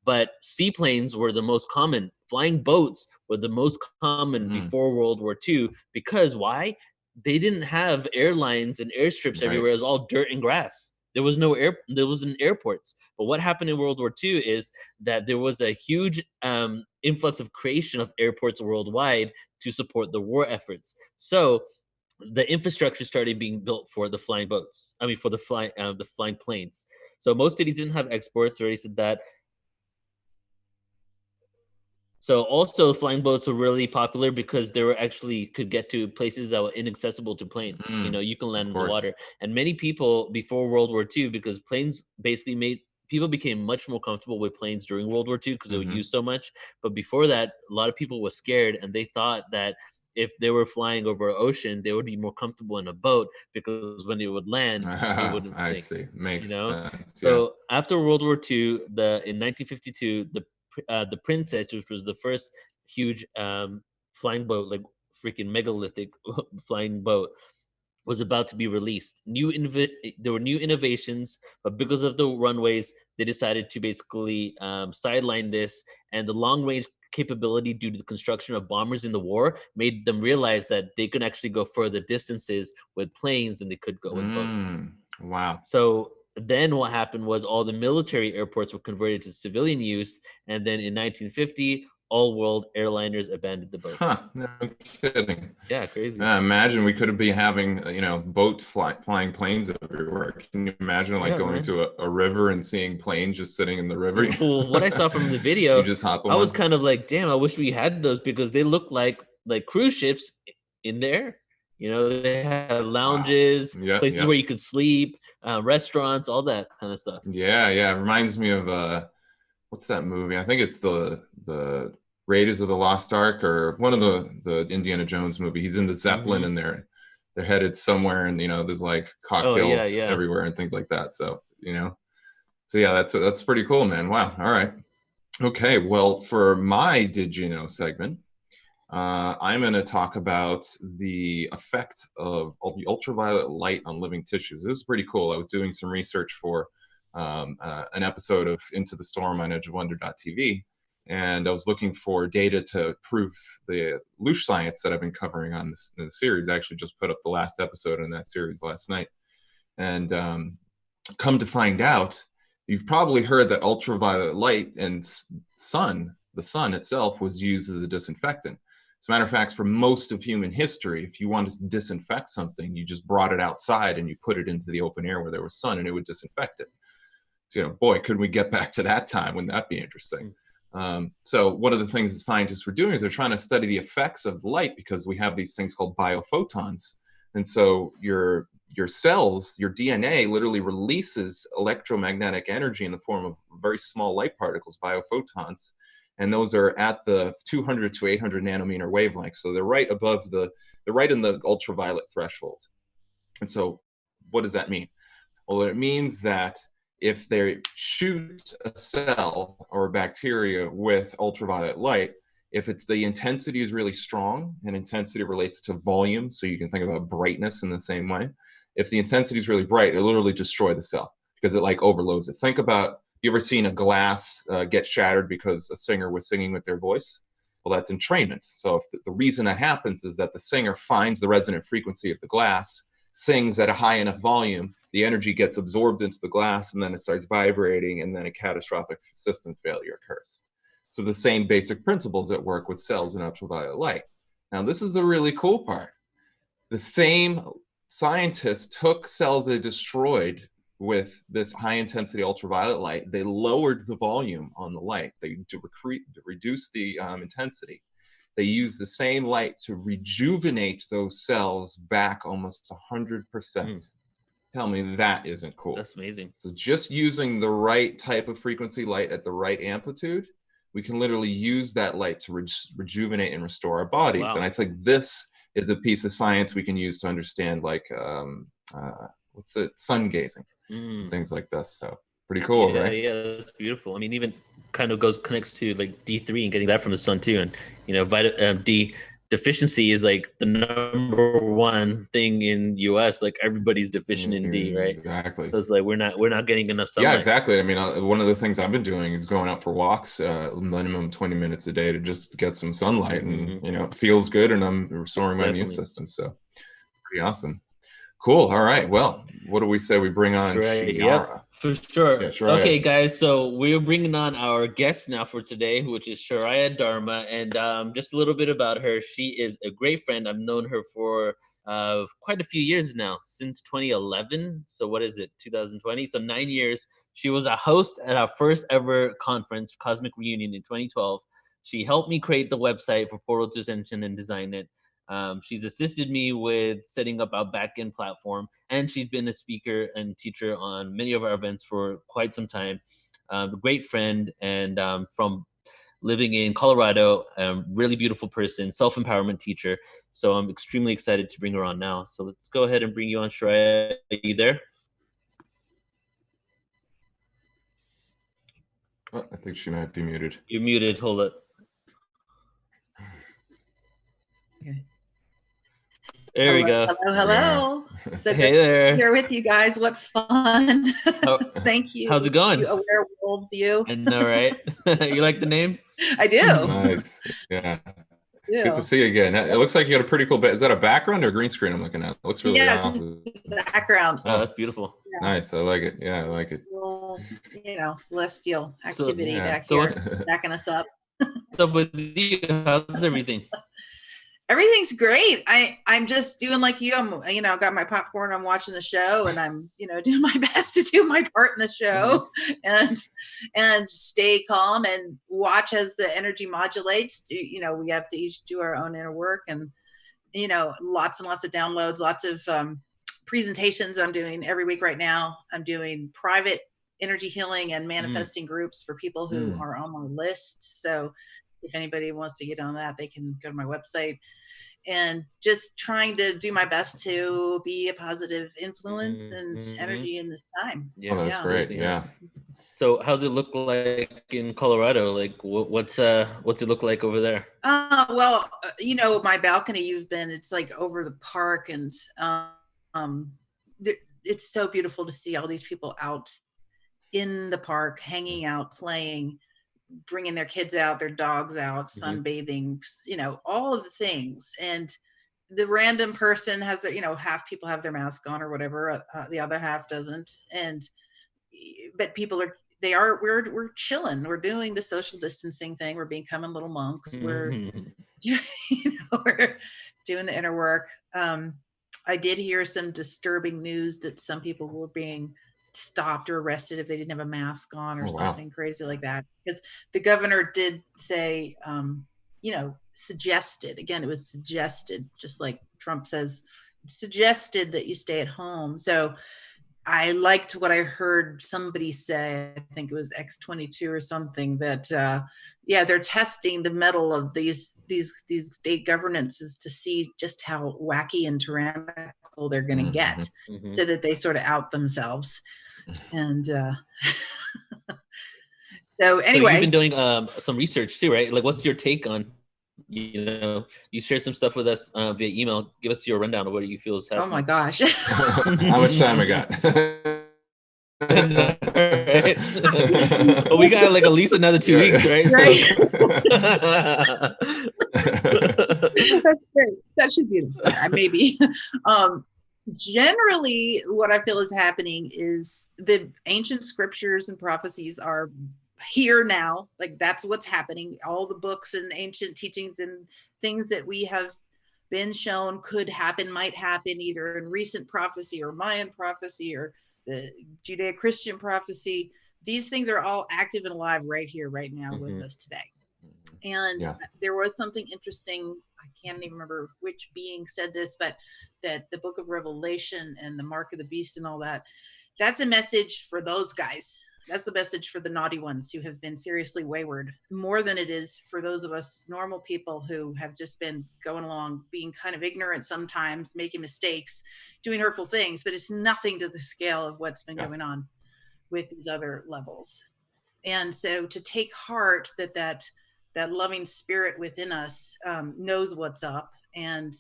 But seaplanes were the most common. Flying boats were the most common before World War II, because why? They didn't have airlines and airstrips Right. everywhere. It was all dirt and grass. There was no air. There wasn't airports. But what happened in World War II is that there was a huge influx of creation of airports worldwide to support the war efforts. So the infrastructure started being built for the flying boats. I mean, for the flying planes. So most cities didn't have exports. I already said that. So also flying boats were really popular because they were actually could get to places that were inaccessible to planes. You know, you can land Of in the course. water. And many people before World War II, because planes basically made people became much more comfortable with planes during World War II because they were used so much. But before that, a lot of people were scared and they thought that if they were flying over an ocean, they would be more comfortable in a boat because when they would land, it wouldn't I sink. see. You Makes know, sense. Yeah. so after World War II, in 1952, the Princess, which was the first huge flying boat, like freaking megalithic flying boat, was about to be released. There were new innovations, but because of the runways, they decided to basically sideline this, and the long range capability due to the construction of bombers in the war made them realize that they could actually go further distances with planes than they could go with boats. Wow. So then what happened was all the military airports were converted to civilian use, and then in 1950, all world airliners abandoned the Huh. boats. No kidding. Yeah, crazy. Imagine we could be having, you know, flying planes everywhere. Can you imagine like Yeah, going man. to a river and seeing planes just sitting in the river? Well, what I saw from the You video, just hop on I was one. kind of like, damn, I wish we had those because they look like cruise ships in there. You know, they had Wow. lounges, Yeah, places yeah. where you could sleep, restaurants, all that kind of stuff. Yeah, yeah. It reminds me of what's that movie? I think it's the Raiders of the Lost Ark or one of the Indiana Jones movie. He's in the Zeppelin and they're headed somewhere, and there's like Oh yeah, cocktails yeah. everywhere and things like that. So so yeah, that's pretty cool, man. Wow. All right. Okay. Well, for my Did You Know segment, I'm going to talk about the effect of the ultraviolet light on living tissues. This is pretty cool. I was doing some research for an episode of Into the Storm on edgeofwonder.tv, and I was looking for data to prove the loosh science that I've been covering on this series. I actually just put up the last episode in that series last night. And come to find out, you've probably heard that ultraviolet light and the sun itself, was used as a disinfectant. As a matter of fact, for most of human history, if you wanted to disinfect something, you just brought it outside and you put it into the open air where there was sun and it would disinfect it. So, boy, could we get back to that time? Wouldn't that be interesting? So one of the things that scientists were doing is they're trying to study the effects of light, because we have these things called biophotons. And so your cells, your DNA literally releases electromagnetic energy in the form of very small light particles, biophotons. And those are at the 200 to 800 nanometer wavelength. So they're right above they're right in the ultraviolet threshold. And so what does that mean? Well, it means that if they shoot a cell or a bacteria with ultraviolet light, if the intensity is really strong, and intensity relates to volume, so you can think about brightness in the same way. If the intensity is really bright, it literally destroy the cell because it like overloads it. Think about, you ever seen a glass get shattered because a singer was singing with their voice? Well, that's entrainment. So if the reason that happens is that the singer finds the resonant frequency of the glass, sings at a high enough volume, the energy gets absorbed into the glass, and then it starts vibrating, and then a catastrophic system failure occurs. So the same basic principles at work with cells and ultraviolet light. Now, this is the really cool part. The same scientists took cells they destroyed with this high intensity ultraviolet light. They lowered the volume on the light. They reduced the intensity. They used the same light to rejuvenate those cells back almost 100%. Tell me that isn't cool. That's amazing. So just using the right type of frequency light at the right amplitude, we can literally use that light to rejuvenate and restore our bodies. Wow. And I think this is a piece of science we can use to understand, like, what's it, sun gazing, things like this. So pretty cool, right? Yeah, that's beautiful. I mean, even kind of connects to like D3 and getting that from the sun too. And D deficiency is like the number one thing in US. Like everybody's deficient in D, right? Exactly. So it's like we're not getting enough sunlight. Yeah, exactly. I mean, one of the things I've been doing is going out for walks, minimum 20 minutes a day to just get some sunlight, and it feels good, and I'm restoring my immune system. So pretty awesome. Cool. All right. Well, what do we say we bring on Chiraya? Yep, for sure. Yeah, Chiraya. Okay, guys. So we're bringing on our guest now for today, which is Chiraya Dharma. And just a little bit about her. She is a great friend. I've known her for quite a few years now, since 2011. So what is it, 2020? So 9 years. She was a host at our first ever conference, Cosmic Reunion, in 2012. She helped me create the website for Portal to Ascension and design it. She's assisted me with setting up our backend platform, and she's been a speaker and teacher on many of our events for quite some time. A great friend, and from living in Colorado, really beautiful person, self-empowerment teacher. So I'm extremely excited to bring her on now. So let's go ahead and bring you on, Chiraya. Are you there? Oh, I think she might be muted. You're muted. Hold it. Okay. There we go. Hello. Yeah. So Hey good there. to be here with you guys. What fun. Thank you. How's it going? You Awarewolves, you. I know, right? You like the name? I do. Nice. Yeah. Good to see you again. It looks like you got a pretty cool bit. Is that a background or a green screen I'm looking at? It looks really awesome. Background. Oh, that's beautiful. Yeah. Nice. I like it. Yeah, I like it. Well, celestial activity back so here, backing us up. So with you, how's everything? Everything's great. I'm just doing like you. I'm, got my popcorn. I'm watching the show, and I'm, doing my best to do my part in the show, and stay calm and watch as the energy modulates. We have to each do our own inner work, and lots and lots of downloads, lots of presentations I'm doing every week right now. I'm doing private energy healing and manifesting groups for people who are on my list. So if anybody wants to get on that, they can go to my website. And just trying to do my best to be a positive influence and energy in this time. Yeah, that's great. Yeah. So how's it look like in Colorado? Like what's it look like over there? Well, my balcony, it's like over the park, and it's so beautiful to see all these people out in the park, hanging out, playing, bringing their kids out, their dogs out, sunbathing, all of the things. And the random person has their, half people have their mask on or whatever, the other half doesn't. But people we're chilling. We're doing the social distancing thing. We're becoming little monks. We're doing the inner work. I did hear some disturbing news that some people were being stopped or arrested if they didn't have a mask on or something crazy like that. Because the governor did say, suggested, again, it was suggested, just like Trump says, suggested that you stay at home. So I liked what I heard somebody say, I think it was X22 or something, that they're testing the mettle of these state governances to see just how wacky and tyrannical they're going to get, so that they sort of out themselves. And so anyway, so you've been doing some research too, right? Like, what's your take on, you shared some stuff with us via email. Give us your rundown of what you feel is happening. Oh my gosh. How much time I got? Right. Well, we got like at least another 2 weeks, right? That's great. That should be maybe. Generally, what I feel is happening is the ancient scriptures and prophecies are here now. Like, that's what's happening. All the books and ancient teachings and things that we have been shown could happen, might happen, either in recent prophecy or Mayan prophecy or the Judeo-Christian prophecy. These things are all active and alive right here, right now with us today. And there was something interesting. I can't even remember which being said this, but that the book of Revelation and the mark of the beast and all that, that's a message for those guys. That's the message for the naughty ones who have been seriously wayward, more than it is for those of us normal people who have just been going along, being kind of ignorant sometimes, making mistakes, doing hurtful things, but it's nothing to the scale of what's been going on with these other levels. And so to take heart that loving spirit within us knows what's up, and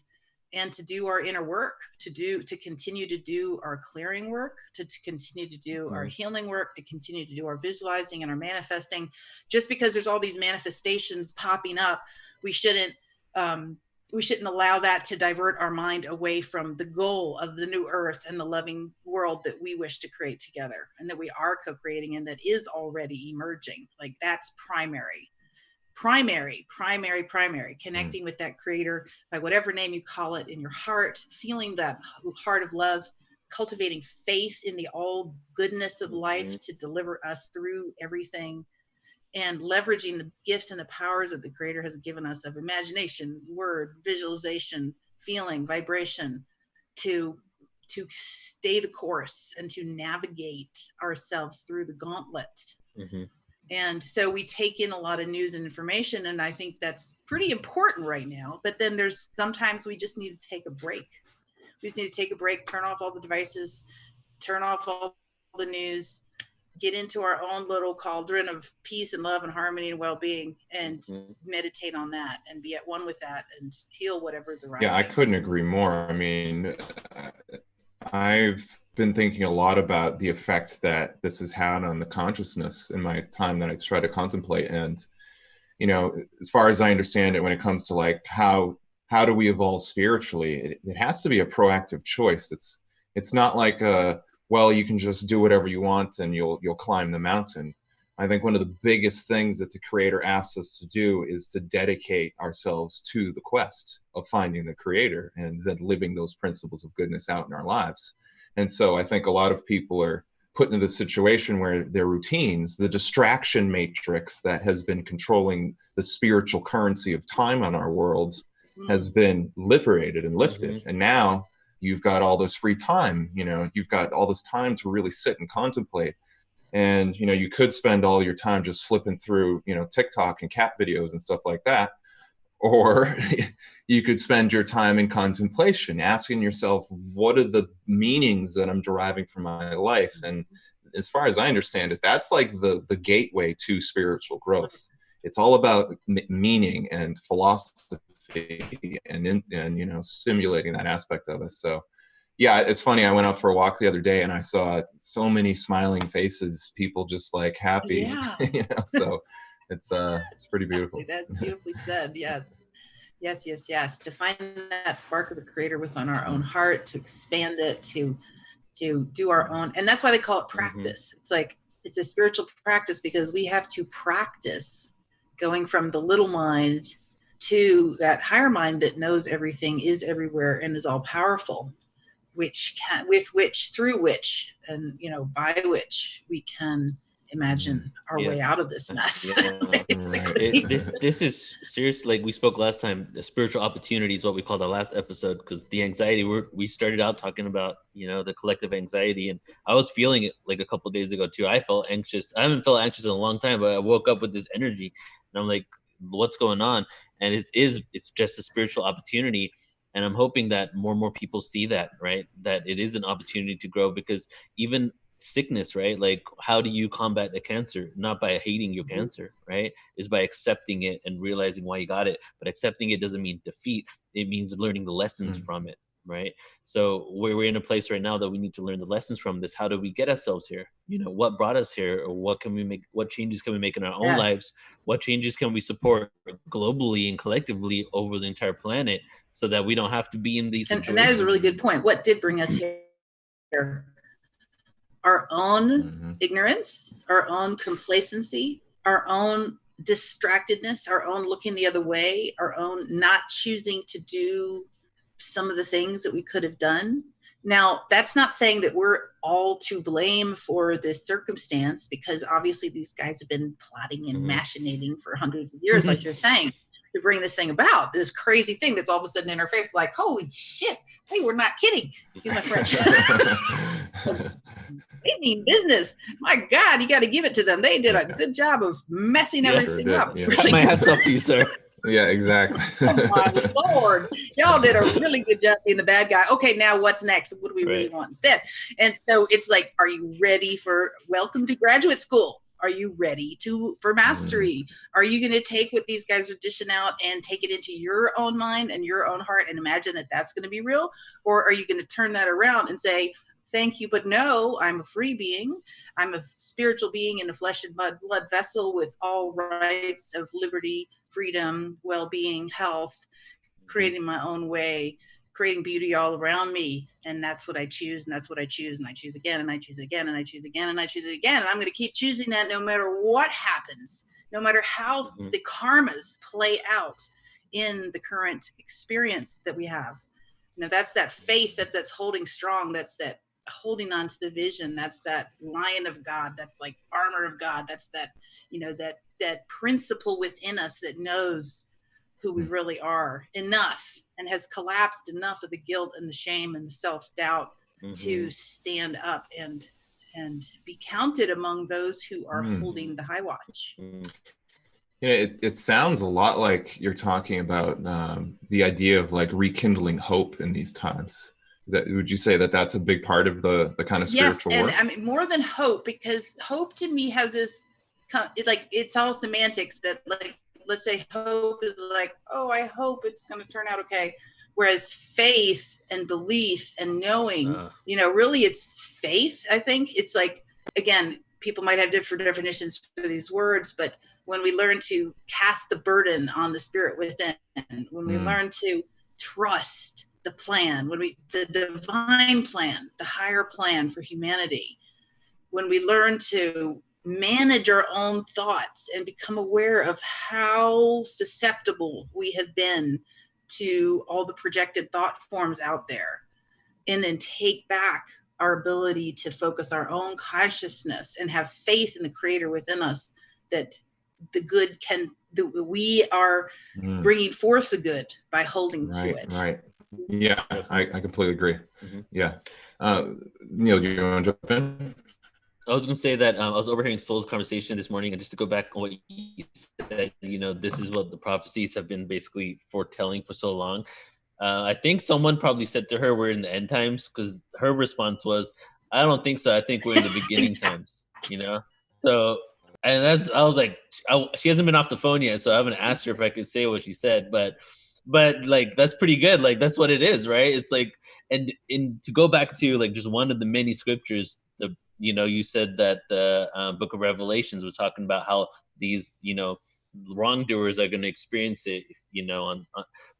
to do our inner work, to continue to do our clearing work, to continue to do our healing work, to continue to do our visualizing and our manifesting. Just because there's all these manifestations popping up, we shouldn't allow that to divert our mind away from the goal of the new earth and the loving world that we wish to create together, and that we are co-creating, and that is already emerging. Like, that's primary, connecting with that creator by whatever name you call it in your heart, feeling that heart of love, cultivating faith in the all goodness of life to deliver us through everything, and leveraging the gifts and the powers that the creator has given us of imagination, word, visualization, feeling, vibration, to stay the course and to navigate ourselves through the gauntlet. And so we take in a lot of news and information, and I think that's pretty important right now. But then sometimes we just need to take a break. We just need to take a break, turn off all the devices, turn off all the news, get into our own little cauldron of peace and love and harmony and well-being, and meditate on that and be at one with that and heal whatever's around. Yeah, I couldn't agree more. I mean, I've been thinking a lot about the effect that this has had on the consciousness in my time that I try to contemplate. And, as far as I understand it, when it comes to like how do we evolve spiritually, it has to be a proactive choice. It's not like you can just do whatever you want and you'll climb the mountain. I think one of the biggest things that the creator asks us to do is to dedicate ourselves to the quest of finding the creator and then living those principles of goodness out in our lives. And so I think a lot of people are put into this situation where their routines, the distraction matrix that has been controlling the spiritual currency of time on our world, has been liberated and lifted. And now you've got all this free time, you've got all this time to really sit and contemplate. And, you know, you could spend all your time just flipping through, you know, TikTok and cat videos and stuff like that. Or you could spend your time in contemplation, asking yourself, what are the meanings that I'm deriving from my life? And as far as I understand it, that's like the gateway to spiritual growth. It's all about meaning and philosophy and you know, simulating that aspect of us. So yeah, it's funny. I went out for a walk the other day and I saw so many smiling faces, people just like happy, Yeah. you know, so it's pretty beautiful. Exactly. That's beautifully said. Yes. Yes, yes, yes. To find that spark of the creator within our own heart, to expand it, to do our own. And that's why they call it practice. It's like, it's a spiritual practice because we have to practice going from the little mind to that higher mind that knows everything, is everywhere, and is all powerful, through which, and, you know, by which we can imagine our way out of this mess. This is serious. Like we spoke last time, the spiritual opportunity is what we called our last episode, because the anxiety, we started out talking about, you know, the collective anxiety, and I was feeling it like a couple of days ago too. I felt anxious. I haven't felt anxious in a long time, but I woke up with this energy and I'm like, what's going on? And it's just a spiritual opportunity. And I'm hoping that more and more people see that, right? That it is an opportunity to grow, because even sickness, right? Like, how do you combat the cancer? Not by hating your cancer, right? Is by accepting it and realizing why you got it. But accepting it doesn't mean defeat. It means learning the lessons from it, right? So we're in a place right now that we need to learn the lessons from this. How do we get ourselves here? You know, what brought us here? Or what can we make? What changes can we make in our own lives? What changes can we support globally and collectively over the entire planet, so that we don't have to be in these situations? And that is a really good point. What did bring us here? Our own ignorance, our own complacency, our own distractedness, our own looking the other way, our own not choosing to do some of the things that we could have done. Now, that's not saying that we're all to blame for this circumstance, because obviously these guys have been plotting and machinating for hundreds of years, like you're saying, to bring this thing about, this crazy thing that's all of a sudden in our face, like, holy shit, they were not kidding. Excuse my French. They mean business. My God, you got to give it to them. They did a good job of messing everything up. Yeah. My hat's off to you, sir. Yeah, exactly. Oh my Lord. Y'all did a really good job being the bad guy. Okay, now what's next? What do we really want instead? And so it's like, are you ready for welcome to graduate school? Are you ready for mastery? Are you going to take what these guys are dishing out and take it into your own mind and your own heart and imagine that that's going to be real? Or are you going to turn that around and say, thank you, but no, I'm a free being. I'm a spiritual being in a flesh and blood vessel with all rights of liberty, freedom, well-being, health, creating my own way, creating beauty all around me. And that's what I choose, and that's what I choose, and I choose again, and I choose again, and I choose again, and I choose it again. And I'm going to keep choosing that no matter what happens, no matter how the karmas play out in the current experience that we have. You know, that's that faith that's holding strong, that's that holding on to the vision, that's that lion of God, that's like armor of God, that's that, you know, that principle within us that knows who we really are enough and has collapsed enough of the guilt and the shame and the self-doubt to stand up and be counted among those who are holding the high watch. You know, it sounds a lot like you're talking about the idea of like rekindling hope in these times. Would you say that that's a big part of the kind of spiritual work? Yes, and I mean, more than hope, because hope to me has this, it's like, it's all semantics, but like, let's say hope is like, oh, I hope it's going to turn out okay. Whereas faith and belief and knowing, you know, really it's faith. I think it's like, again, people might have different definitions for these words, but when we learn to cast the burden on the spirit within, when we learn to trust the plan, the divine plan, the higher plan for humanity, when we learn to manage our own thoughts and become aware of how susceptible we have been to all the projected thought forms out there, and then take back our ability to focus our own consciousness and have faith in the creator within us, that the good we are bringing forth the good by holding to it. Right. Yeah, I completely agree. Yeah. Neil, do you want to jump in? I was going to say that I was overhearing Soul's conversation this morning, and just to go back on what you said, this is what the prophecies have been basically foretelling for so long. I think someone probably said to her, "We're in the end times," because her response was, "I don't think so. I think we're in the beginning times." So, and I was like, she hasn't been off the phone yet, so I haven't asked her if I could say what she said, but like that's pretty good. Like that's what it is, right? It's like, and to go back to like just one of the many scriptures, you said that the Book of Revelations was talking about how these wrongdoers are going to experience it,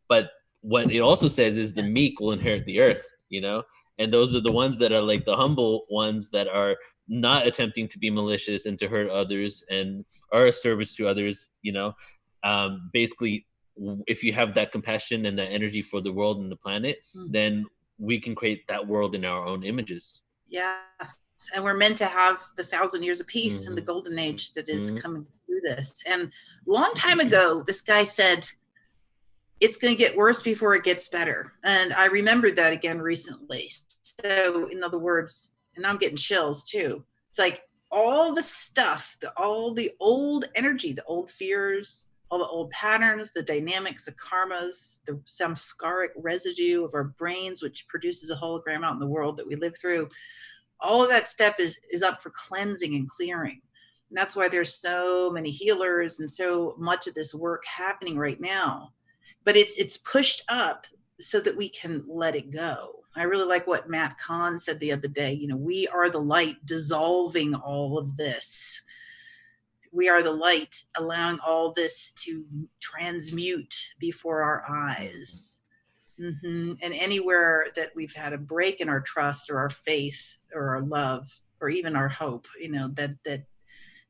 but what it also says is the meek will inherit the earth, and those are the ones that are like the humble ones that are not attempting to be malicious and to hurt others and are a service to others. Basically, if you have that compassion and that energy for the world and the planet, then we can create that world in our own images. Yes. And we're meant to have the 1,000 years of peace and the golden age that is coming through this. And a long time ago, this guy said, it's going to get worse before it gets better. And I remembered that again recently. So in other words, and I'm getting chills too. It's like all the stuff, all the old energy, the old fears, all the old patterns, the dynamics, the karmas, the samskaric residue of our brains, which produces a hologram out in the world that we live through. All of that stuff is up for cleansing and clearing. And that's why there's so many healers and so much of this work happening right now. But it's pushed up so that we can let it go. I really like what Matt Kahn said the other day. We are the light dissolving all of this. We are the light allowing all this to transmute before our eyes. And anywhere that we've had a break in our trust or our faith or our love or even our hope, that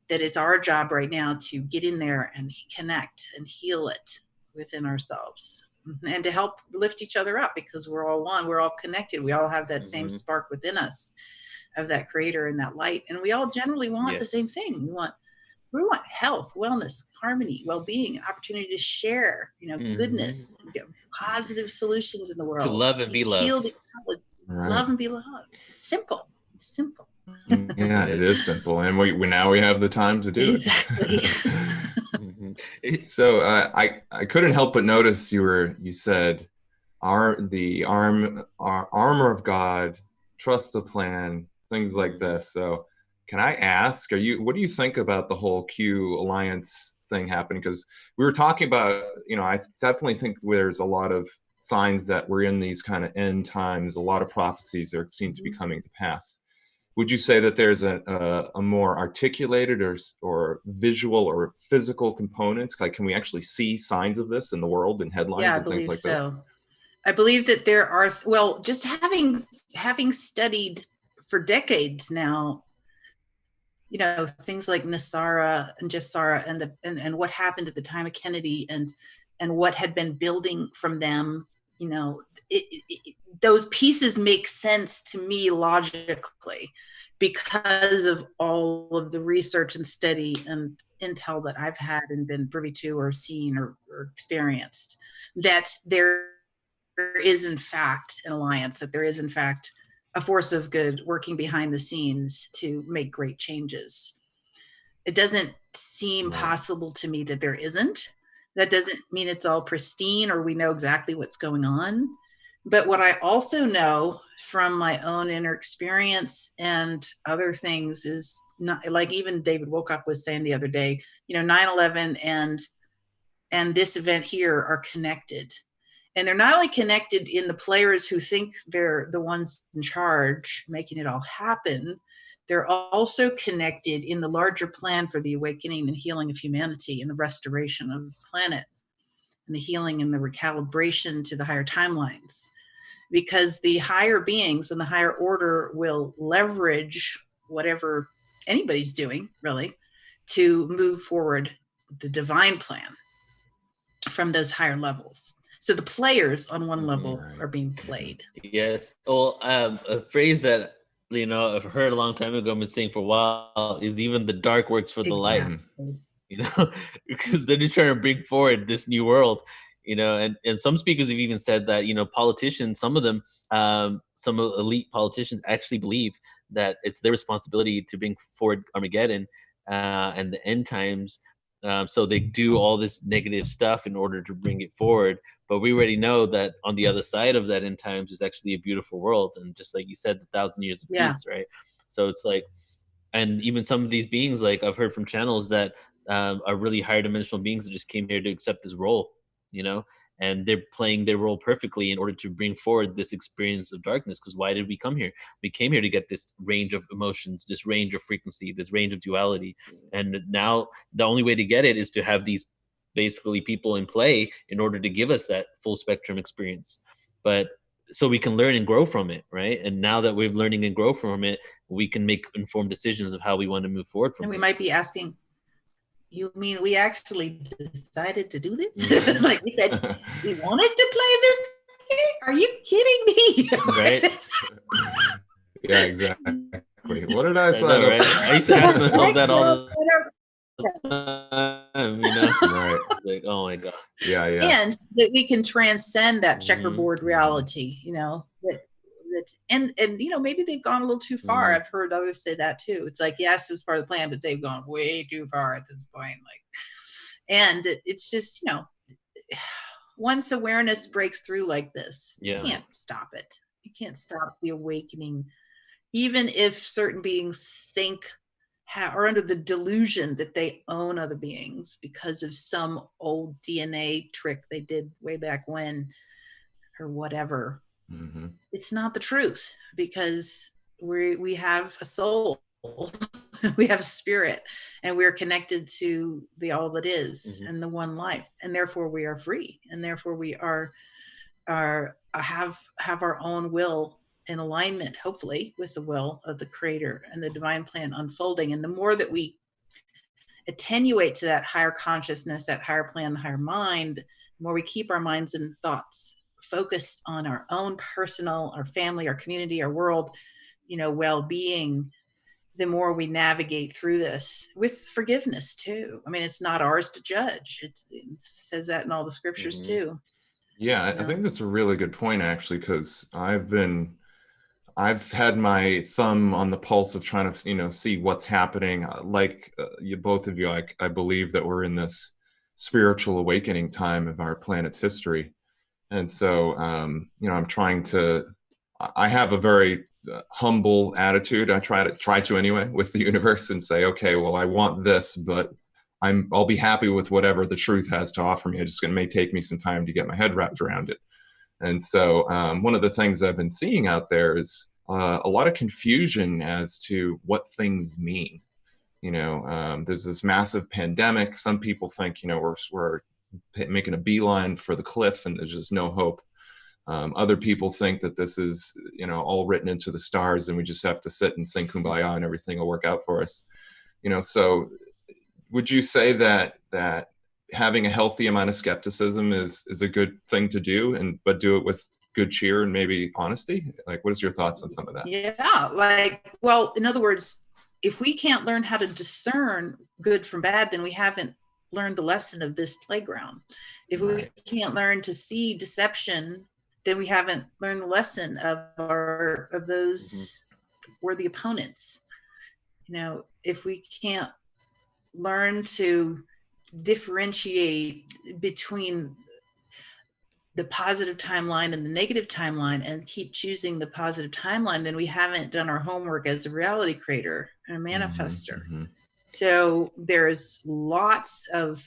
it's our job right now to get in there and connect and heal it within ourselves and to help lift each other up, because we're all one, we're all connected. We all have that same spark within us of that creator and that light. And we all generally want the same thing. We want health, wellness, harmony, well-being, opportunity to share, goodness, positive solutions in the world. To love and be loved. Love and be loved. It's simple. It's simple. Yeah, it is simple. And we now have the time to do it. So I couldn't help but notice you said our armor of God, trust the plan, things like this. So can I ask, what do you think about the whole Q Alliance thing happening? Because we were talking about, I definitely think there's a lot of signs that we're in these kind of end times, a lot of prophecies that seem to be coming to pass. Would you say that there's a more articulated or visual or physical component? Like, can we actually see signs of this in the world in headlines and things like this? I believe that there are, just having studied for decades now, things like Nasara and Jassara and what happened at the time of Kennedy and what had been building from them, those pieces make sense to me logically because of all of the research and study and intel that I've had and been privy to or seen or experienced, that there is in fact an alliance, that there is in fact a force of good working behind the scenes to make great changes. It doesn't seem possible to me that there isn't. That doesn't mean it's all pristine or we know exactly what's going on. But what I also know from my own inner experience and other things is, not like even David Wokock was saying the other day, 9/11 and this event here are connected. And they're not only connected in the players who think they're the ones in charge making it all happen, they're also connected in the larger plan for the awakening and healing of humanity and the restoration of the planet and the healing and the recalibration to the higher timelines. Because the higher beings and the higher order will leverage whatever anybody's doing, really, to move forward the divine plan from those higher levels. So the players on one level are being played. Yes. Well, a phrase that I've heard a long time ago, I've been saying for a while, is even the dark works for the light. Because they're just trying to bring forward this new world. And some speakers have even said that politicians, some of them, some elite politicians actually believe that it's their responsibility to bring forward Armageddon and the end times. So they do all this negative stuff in order to bring it forward. But we already know that on the other side of that end times is actually a beautiful world. And just like you said, 1,000 years of peace, right? So it's like, and even some of these beings, like I've heard from channels that are really higher dimensional beings that just came here to accept this role, and they're playing their role perfectly in order to bring forward this experience of darkness. Because why did we come here? We came here to get this range of emotions, this range of frequency, this range of duality. And now the only way to get it is to have these basically people in play in order to give us that full spectrum experience. But so we can learn and grow from it, right? And now that we're learning and grow from it, we can make informed decisions of how we want to move forward from it. And we might be asking, you mean we actually decided to do this? It's like we said, we wanted to play this game? Are you kidding me? Right? Yeah, exactly. What did I sign up? Right? I used to ask myself that all the time, Right. Like, oh my God. Yeah. And that we can transcend that checkerboard reality, and maybe they've gone a little too far. I've heard others say that too. It's like, yes, it was part of the plan, but they've gone way too far at this point. And it's just, once awareness breaks through like this, you can't stop it. You can't stop the awakening, even if certain beings think are under the delusion that they own other beings because of some old DNA trick they did way back when or whatever. Mm-hmm. It's not the truth, because we have a soul, we have a spirit, and we're connected to the all that is and the one life, and therefore we are free, and therefore we have our own will in alignment, hopefully, with the will of the Creator and the divine plan unfolding. And the more that we attenuate to that higher consciousness, that higher plan, the higher mind, the more we keep our minds and thoughts focused on our own personal, our family, our community, our world, well-being, the more we navigate through this with forgiveness too. I mean, it's not ours to judge. It says that in all the scriptures too. Yeah, I think that's a really good point, actually, because I've had my thumb on the pulse of trying to, see what's happening. Like both of you, I believe that we're in this spiritual awakening time of our planet's history. And so, I'm I have a very humble attitude. I try to anyway with the universe and say, okay, well, I want this, but I'll be happy with whatever the truth has to offer me. It may take me some time to get my head wrapped around it. And so one of the things I've been seeing out there is a lot of confusion as to what things mean. There's this massive pandemic. Some people think, we're making a beeline for the cliff and there's just no hope. Other people think that this is, all written into the stars and we just have to sit and sing Kumbaya and everything will work out for us. So would you say that having a healthy amount of skepticism is a good thing to do, but do it with good cheer and maybe honesty? Like, what is your thoughts on some of that? Yeah, in other words, if we can't learn how to discern good from bad, then we haven't learned the lesson of this playground. If we can't learn to see deception, then we haven't learned the lesson of those worthy opponents. If we can't learn to differentiate between the positive timeline and the negative timeline and keep choosing the positive timeline, then we haven't done our homework as a reality creator and a manifester. So there's lots of,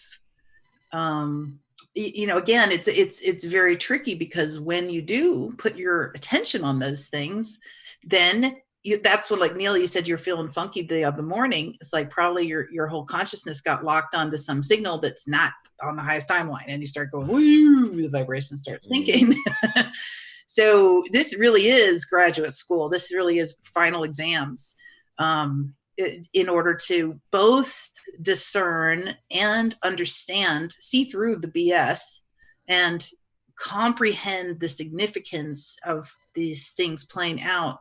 again, it's very tricky, because when you do put your attention on those things, then that's what, like Neil, you said you're feeling funky the other morning. It's like probably your whole consciousness got locked onto some signal that's not on the highest timeline, and you start going, woo, the vibrations start sinking. So this really is graduate school. This really is final exams, in order to both discern and understand, see through the BS and comprehend the significance of these things playing out,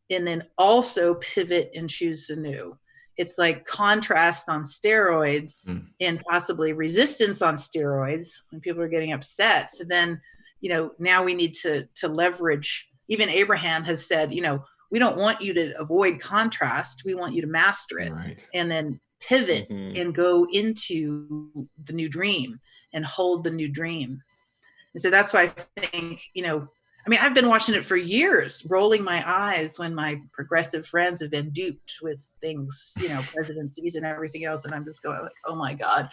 and then also pivot and choose the new. It's like contrast on steroids and possibly resistance on steroids when people are getting upset. So then, now we need to leverage. Even Abraham has said, we don't want you to avoid contrast. We want you to master it, Right. and then pivot Mhm. and go into the new dream and hold the new dream. And so that's why I think, I mean, I've been watching it for years, rolling my eyes when my progressive friends have been duped with things, presidencies and everything else. And I'm just going like, oh my God.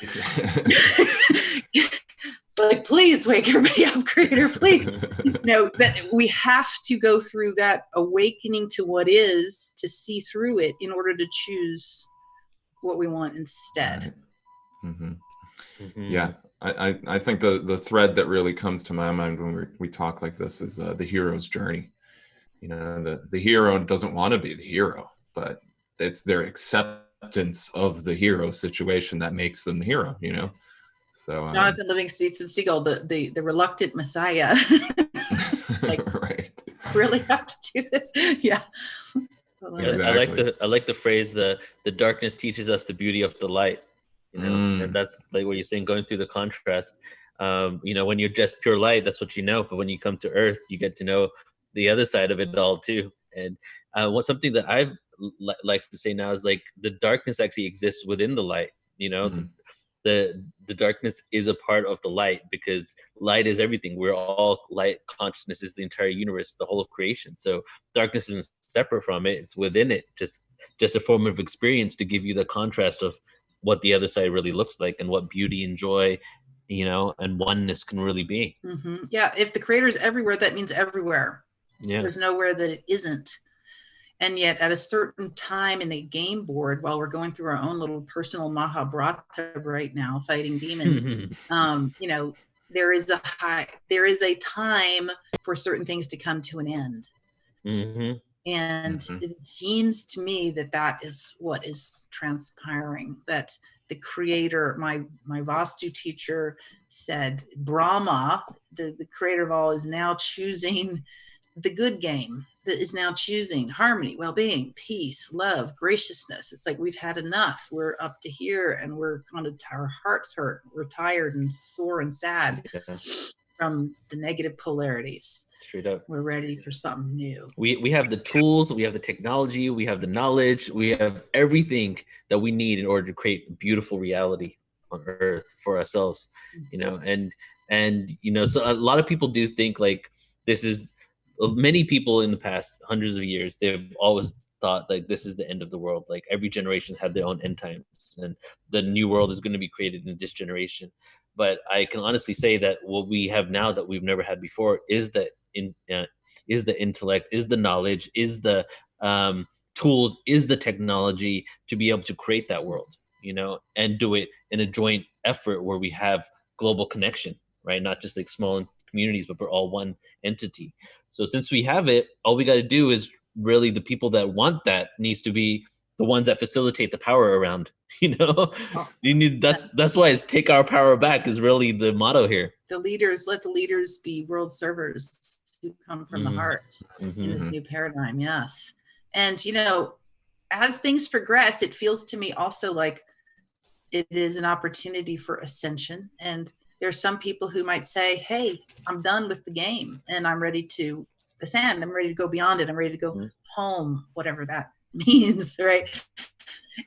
Like, please wake everybody up, creator, please. That we have to go through that awakening to what is, to see through it in order to choose what we want instead. Right. Mm-hmm. Mhm. Yeah, I think the thread that really comes to my mind when we talk like this is the hero's journey. The hero doesn't want to be the hero, but it's their acceptance of the hero situation that makes them the hero. So Jonathan Livingston Seagull, the reluctant Messiah, like, right. really have to do this. Yeah. Exactly. I like the phrase, the darkness teaches us the beauty of the light, and that's like what you're saying, going through the contrast. When you're just pure light, that's what you know, but when you come to earth, you get to know the other side of it all too. And something that I've like to say now is, like, the darkness actually exists within the light. The darkness is a part of the light, because light is everything. We're all light. Consciousness is the entire universe, the whole of creation. So darkness isn't separate from it, it's within it, just a form of experience to give you the contrast of what the other side really looks like, and what beauty and joy, and oneness can really be. Mm-hmm. Yeah, if the creator is everywhere, that means everywhere. Yeah. There's nowhere that it isn't. And yet at a certain time in the game board, while we're going through our own little personal Mahabharata right now, fighting demons, there is a time for certain things to come to an end. Mm-hmm. And it seems to me that is what is transpiring, that the creator, my Vastu teacher said, Brahma, the creator of all, is now choosing the good game, that is now choosing harmony, well-being, peace, love, graciousness. It's like, we've had enough. We're up to here, and we're kind of, our hearts hurt. We're tired and sore and sad from the negative polarities. Straight up. We're ready for something new. We have the tools, we have the technology, we have the knowledge, we have everything that we need in order to create a beautiful reality on Earth for ourselves. So a lot of people do think like this is, many people in the past hundreds of years, they've always thought like this is the end of the world. Like every generation had their own end times, and the new world is going to be created in this generation. But I can honestly say that what we have now that we've never had before is the intellect, is the knowledge, is the tools, is the technology to be able to create that world, and do it in a joint effort where we have global connection, right? Not just like small communities, but we're all one entity. So since we have it, all we got to do is really, the people that want that needs to be the ones that facilitate the power around, you need, that's why it's take our power back is really the motto here. The leaders, let the leaders be world servers who come from the heart in this new paradigm. Yes. And, as things progress, it feels to me also like it is an opportunity for ascension. And there's some people who might say, hey, I'm done with the game and I'm ready to ascend. I'm ready to go beyond it. I'm ready to go home, whatever that means, right?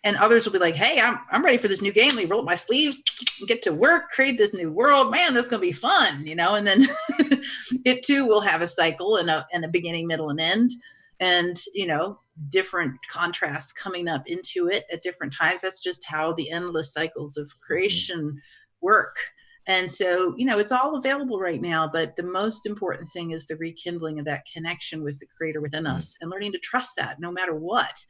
And others will be like, hey, I'm ready for this new game. Let me roll up my sleeves and get to work, create this new world. Man, that's going to be fun, And then it too will have a cycle and a beginning, middle, and end. And, different contrasts coming up into it at different times. That's just how the endless cycles of creation work. And so, it's all available right now, but the most important thing is the rekindling of that connection with the creator within us, and learning to trust that no matter what,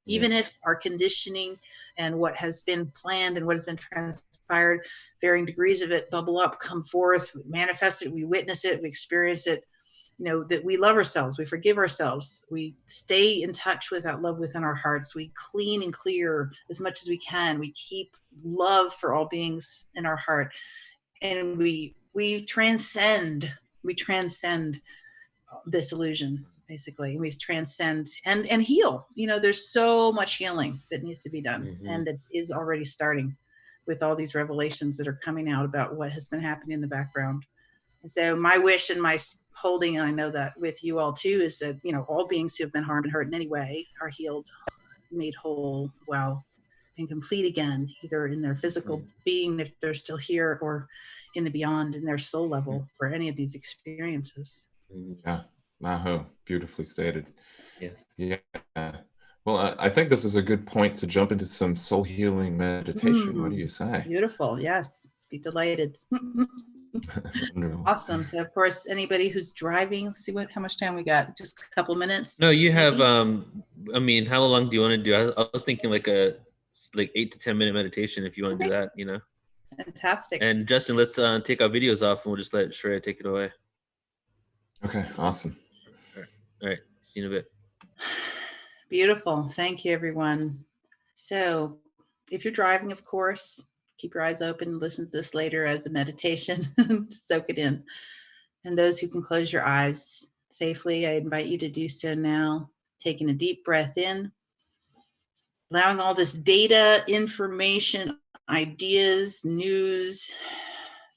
even if our conditioning and what has been planned and what has been transpired, varying degrees of it bubble up, come forth, we manifest it, we witness it, we experience it, that we love ourselves, we forgive ourselves, we stay in touch with that love within our hearts, we clean and clear as much as we can, we keep love for all beings in our heart. And we transcend this illusion, basically. We transcend and heal. There's so much healing that needs to be done, and that is already starting with all these revelations that are coming out about what has been happening in the background. And so my wish and my holding, I know that with you all too, is that, all beings who have been harmed and hurt in any way are healed, made whole, well, and complete again, either in their physical being, if they're still here, or in the beyond, in their soul level, for any of these experiences. Yeah, Maho, beautifully stated. Yes. Yeah. Well, I think this is a good point to jump into some soul healing meditation. What do you say? Beautiful. Yes. Be delighted. Wonderful. Awesome. So, of course, anybody who's driving, let's see how much time we got. Just a couple minutes. No, you have. I mean, how long do you want to do? I was thinking like 8 to 10 minute meditation if you want to do that. Fantastic. And Justin, let's take our videos off and we'll just let Chiraya take it away. Okay. Awesome. All right. See you in a bit. Beautiful. Thank you, everyone. So, if you're driving, of course, keep your eyes open. Listen to this later as a meditation. Soak it in. And those who can close your eyes safely, I invite you to do so now. Taking a deep breath in, allowing all this data, information, ideas, news,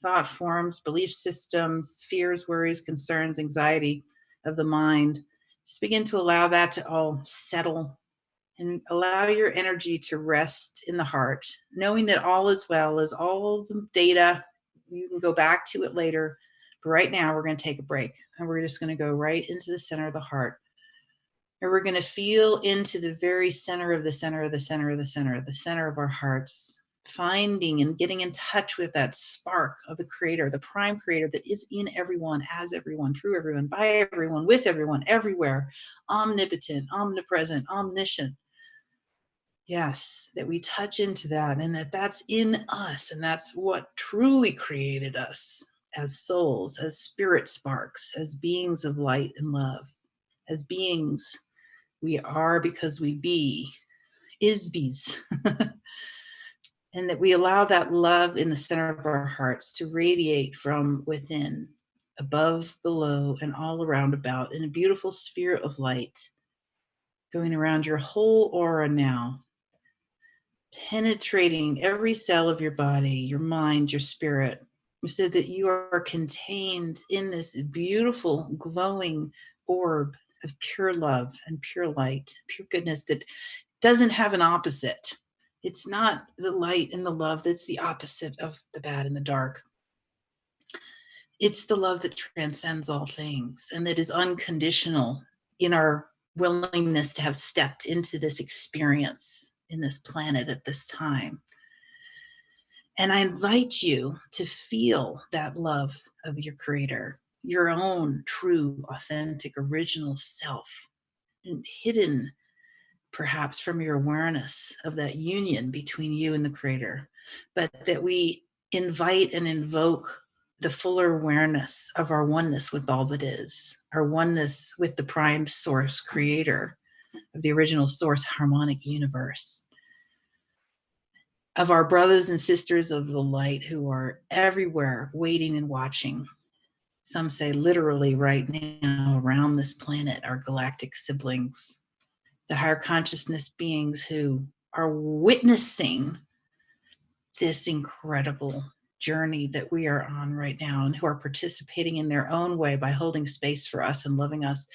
thought forms, belief systems, fears, worries, concerns, anxiety of the mind. Just begin to allow that to all settle and allow your energy to rest in the heart, knowing that all is well, as all the data, you can go back to it later. But right now, we're going to take a break and we're just going to go right into the center of the heart. And we're going to feel into the very center of the center of the center of the center of the center of our hearts, finding and getting in touch with that spark of the creator, the prime creator that is in everyone, as everyone, through everyone, by everyone, with everyone, everywhere, omnipotent, omnipresent, omniscient. Yes, that we touch into that and that's in us. And that's what truly created us as souls, as spirit sparks, as beings of light and love, as beings. We are because we be, is-bees. And that we allow that love in the center of our hearts to radiate from within, above, below, and all around about in a beautiful sphere of light, going around your whole aura now, penetrating every cell of your body, your mind, your spirit, so that you are contained in this beautiful, glowing orb of pure love and pure light, pure goodness that doesn't have an opposite. It's not the light and the love that's the opposite of the bad and the dark. It's the love that transcends all things and that is unconditional in our willingness to have stepped into this experience in this planet at this time. And I invite you to feel that love of your creator, your own true, authentic, original self, and hidden perhaps from your awareness of that union between you and the creator, but that we invite and invoke the fuller awareness of our oneness with all that is, our oneness with the prime source creator of the original source harmonic universe, of our brothers and sisters of the light who are everywhere waiting and watching. Some say literally right now around this planet, our galactic siblings, the higher consciousness beings who are witnessing this incredible journey that we are on right now and who are participating in their own way by holding space for us and loving us.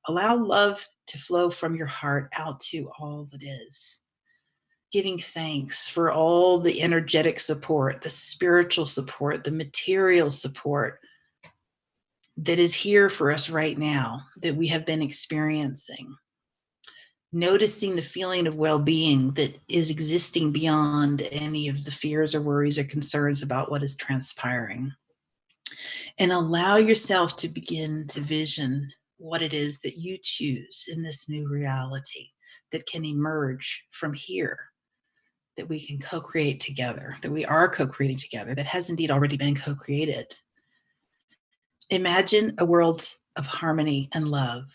Allow love to flow from your heart out to all that is. Giving thanks for all the energetic support, the spiritual support, the material support that is here for us right now, that we have been experiencing. Noticing the feeling of well-being that is existing beyond any of the fears or worries or concerns about what is transpiring. And allow yourself to begin to vision what it is that you choose in this new reality that can emerge from here, that we can co-create together, that we are co-creating together, that has indeed already been co-created. Imagine a world of harmony and love,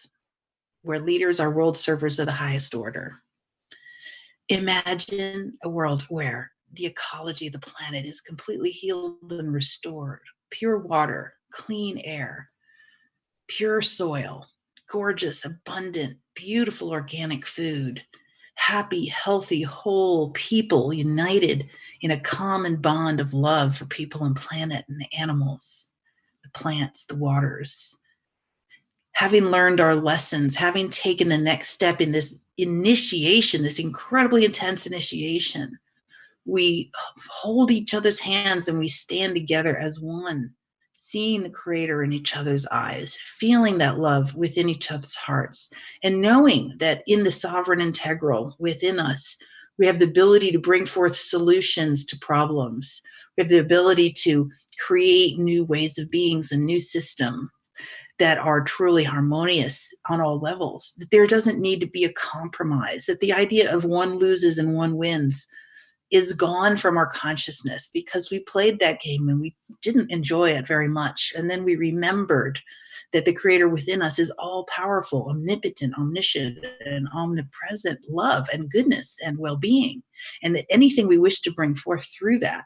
where leaders are world servers of the highest order. Imagine a world where the ecology of the planet is completely healed and restored. Pure water, clean air, pure soil, gorgeous, abundant, beautiful organic food, happy, healthy, whole people united in a common bond of love for people and planet and the animals, the plants, the waters, having learned our lessons, having taken the next step in this initiation, this incredibly intense initiation, we hold each other's hands and we stand together as one, seeing the Creator in each other's eyes, feeling that love within each other's hearts, and knowing that in the sovereign integral within us, we have the ability to bring forth solutions to problems. We have the ability to create new ways of beings and new systems that are truly harmonious on all levels, that there doesn't need to be a compromise, that the idea of one loses and one wins is gone from our consciousness, because we played that game and we didn't enjoy it very much. And then we remembered that the Creator within us is all powerful, omnipotent, omniscient, and omnipresent love and goodness and well-being. And that anything we wish to bring forth through that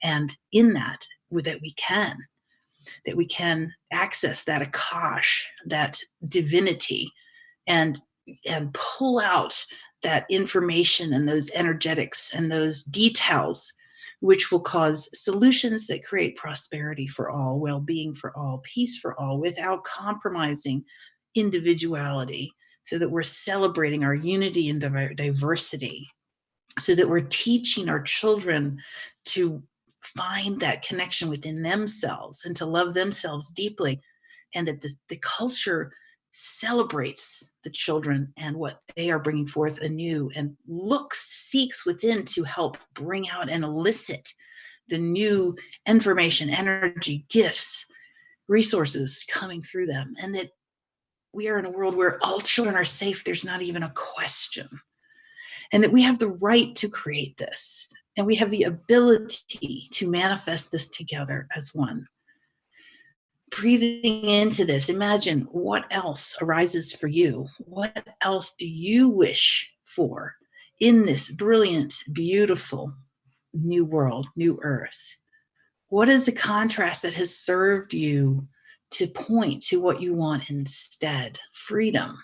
and in that, that we can access that Akash, that divinity, and pull out that information and those energetics and those details, which will cause solutions that create prosperity for all, well-being for all, peace for all, without compromising individuality, so that we're celebrating our unity and diversity, so that we're teaching our children to find that connection within themselves and to love themselves deeply, and that the culture celebrates the children and what they are bringing forth anew, and seeks within to help bring out and elicit the new information, energy, gifts, resources coming through them. And that we are in a world where all children are safe. There's not even a question. And that we have the right to create this. And we have the ability to manifest this together as one. Breathing into this, imagine what else arises for you. What else do you wish for in this brilliant, beautiful new world, new earth? What is the contrast that has served you to point to what you want instead? Freedom.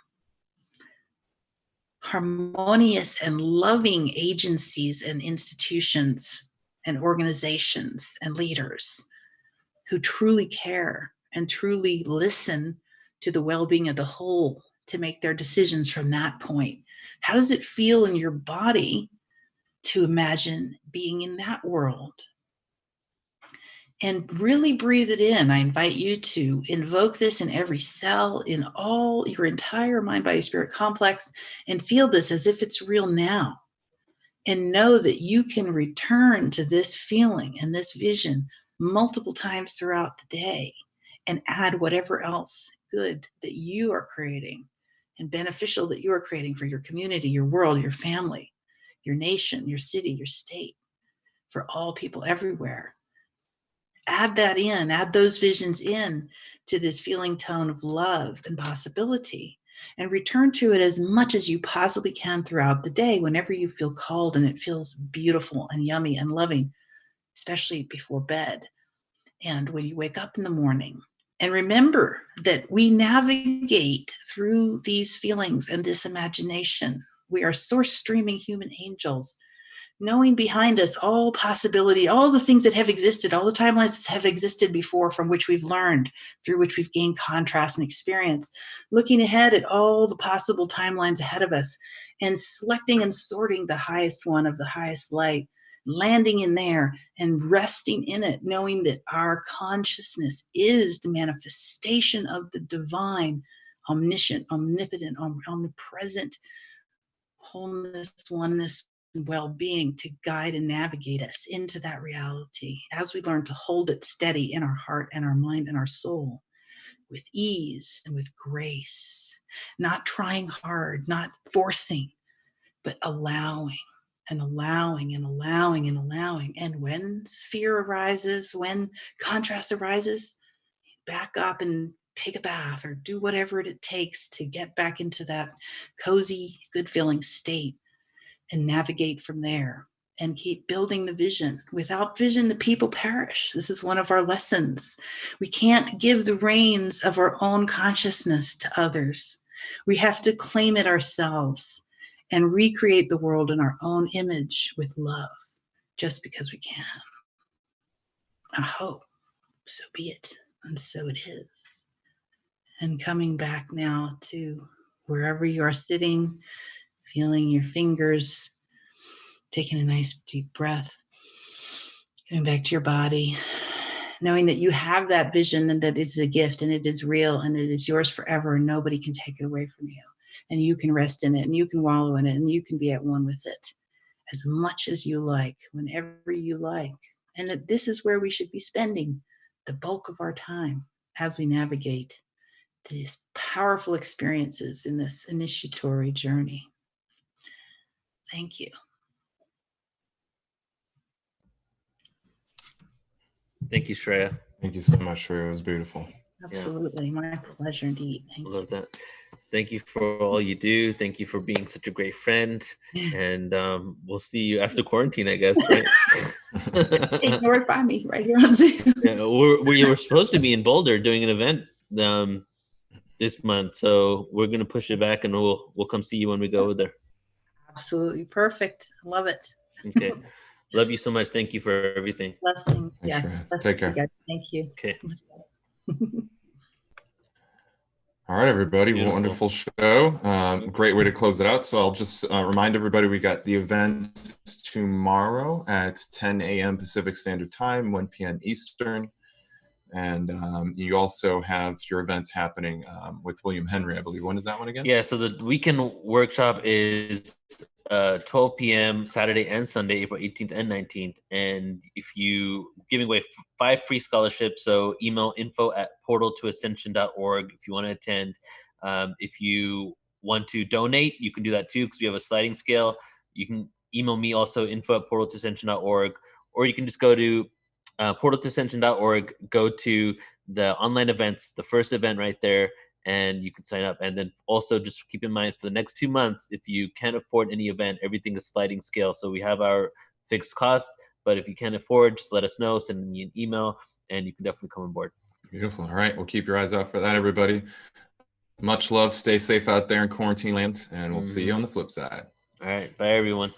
Harmonious and loving agencies and institutions and organizations and leaders who truly care and truly listen to the well-being of the whole to make their decisions from that point. How does it feel in your body to imagine being in that world? And really breathe it in. I invite you to invoke this in every cell, in all your entire mind, body, spirit complex, and feel this as if it's real now. And know that you can return to this feeling and this vision multiple times throughout the day and add whatever else good that you are creating and beneficial that you are creating for your community, your world, your family, your nation, your city, your state, for all people everywhere. Add that in, add those visions in to this feeling tone of love and possibility, and return to it as much as you possibly can throughout the day whenever you feel called and it feels beautiful and yummy and loving, especially before bed and when you wake up in the morning. And remember that we navigate through these feelings and this imagination. We are source streaming human angels, knowing behind us all possibility, all the things that have existed, all the timelines that have existed before, from which we've learned, through which we've gained contrast and experience, looking ahead at all the possible timelines ahead of us and selecting and sorting the highest one of the highest light, landing in there and resting in it, knowing that our consciousness is the manifestation of the divine, omniscient, omnipotent, omnipresent wholeness, oneness, well-being to guide and navigate us into that reality as we learn to hold it steady in our heart and our mind and our soul with ease and with grace, not trying hard, not forcing, but allowing and allowing and allowing and allowing. And when fear arises, when contrast arises, back up and take a bath or do whatever it takes to get back into that cozy, good feeling state and navigate from there and keep building the vision. Without vision, the people perish. This is one of our lessons. We can't give the reins of our own consciousness to others. We have to claim it ourselves and recreate the world in our own image with love, just because we can. I hope. So be it. And so it is. And coming back now to wherever you are sitting, feeling your fingers, taking a nice deep breath, coming back to your body, knowing that you have that vision and that it's a gift and it is real and it is yours forever and nobody can take it away from you. And you can rest in it and you can wallow in it and you can be at one with it as much as you like, whenever you like. And that this is where we should be spending the bulk of our time as we navigate these powerful experiences in this initiatory journey. Thank you. Thank you, Chiraya. Thank you so much, Shreya. It was beautiful. Absolutely. My pleasure indeed. Thank Love that. Thank you for all you do. Thank you for being such a great friend. And we'll see you after quarantine, I guess, right? You know where to find me, right here on Zoom. Yeah, we were supposed to be in Boulder doing an event this month, so we're gonna push it back, and we'll come see you when we go over there. Absolutely perfect. Love it. Okay. Love you so much. Thank you for everything. Blessing. Thanks, Yes. Shreya. Take care. Guys. Thank you. Okay. All right, everybody. Beautiful. Wonderful show. Great way to close it out. So I'll just remind everybody we got the event tomorrow at 10 a.m. Pacific Standard Time, 1 p.m. Eastern. And you also have your events happening with William Henry, I believe. When is that one again? Yeah, so the weekend workshop is 12 p.m. Saturday and Sunday, April 18th and 19th. And if you giving away 5 free scholarships, so email info@portaltoascension.org if you want to attend. If you want to donate, you can do that too, because we have a sliding scale. You can email me also, info@portaltoascension.org, or you can just go to portaltoascension.org, go to the online events, the first event right there, and you can sign up. And then also just keep in mind for the next 2 months, if you can't afford any event, everything is sliding scale. So we have our fixed cost, but if you can't afford, just let us know, send me an email, and you can definitely come on board. Beautiful. All right. We'll keep your eyes out for that, everybody. Much love. Stay safe out there in quarantine land, and we'll see you on the flip side. All right. Bye, everyone.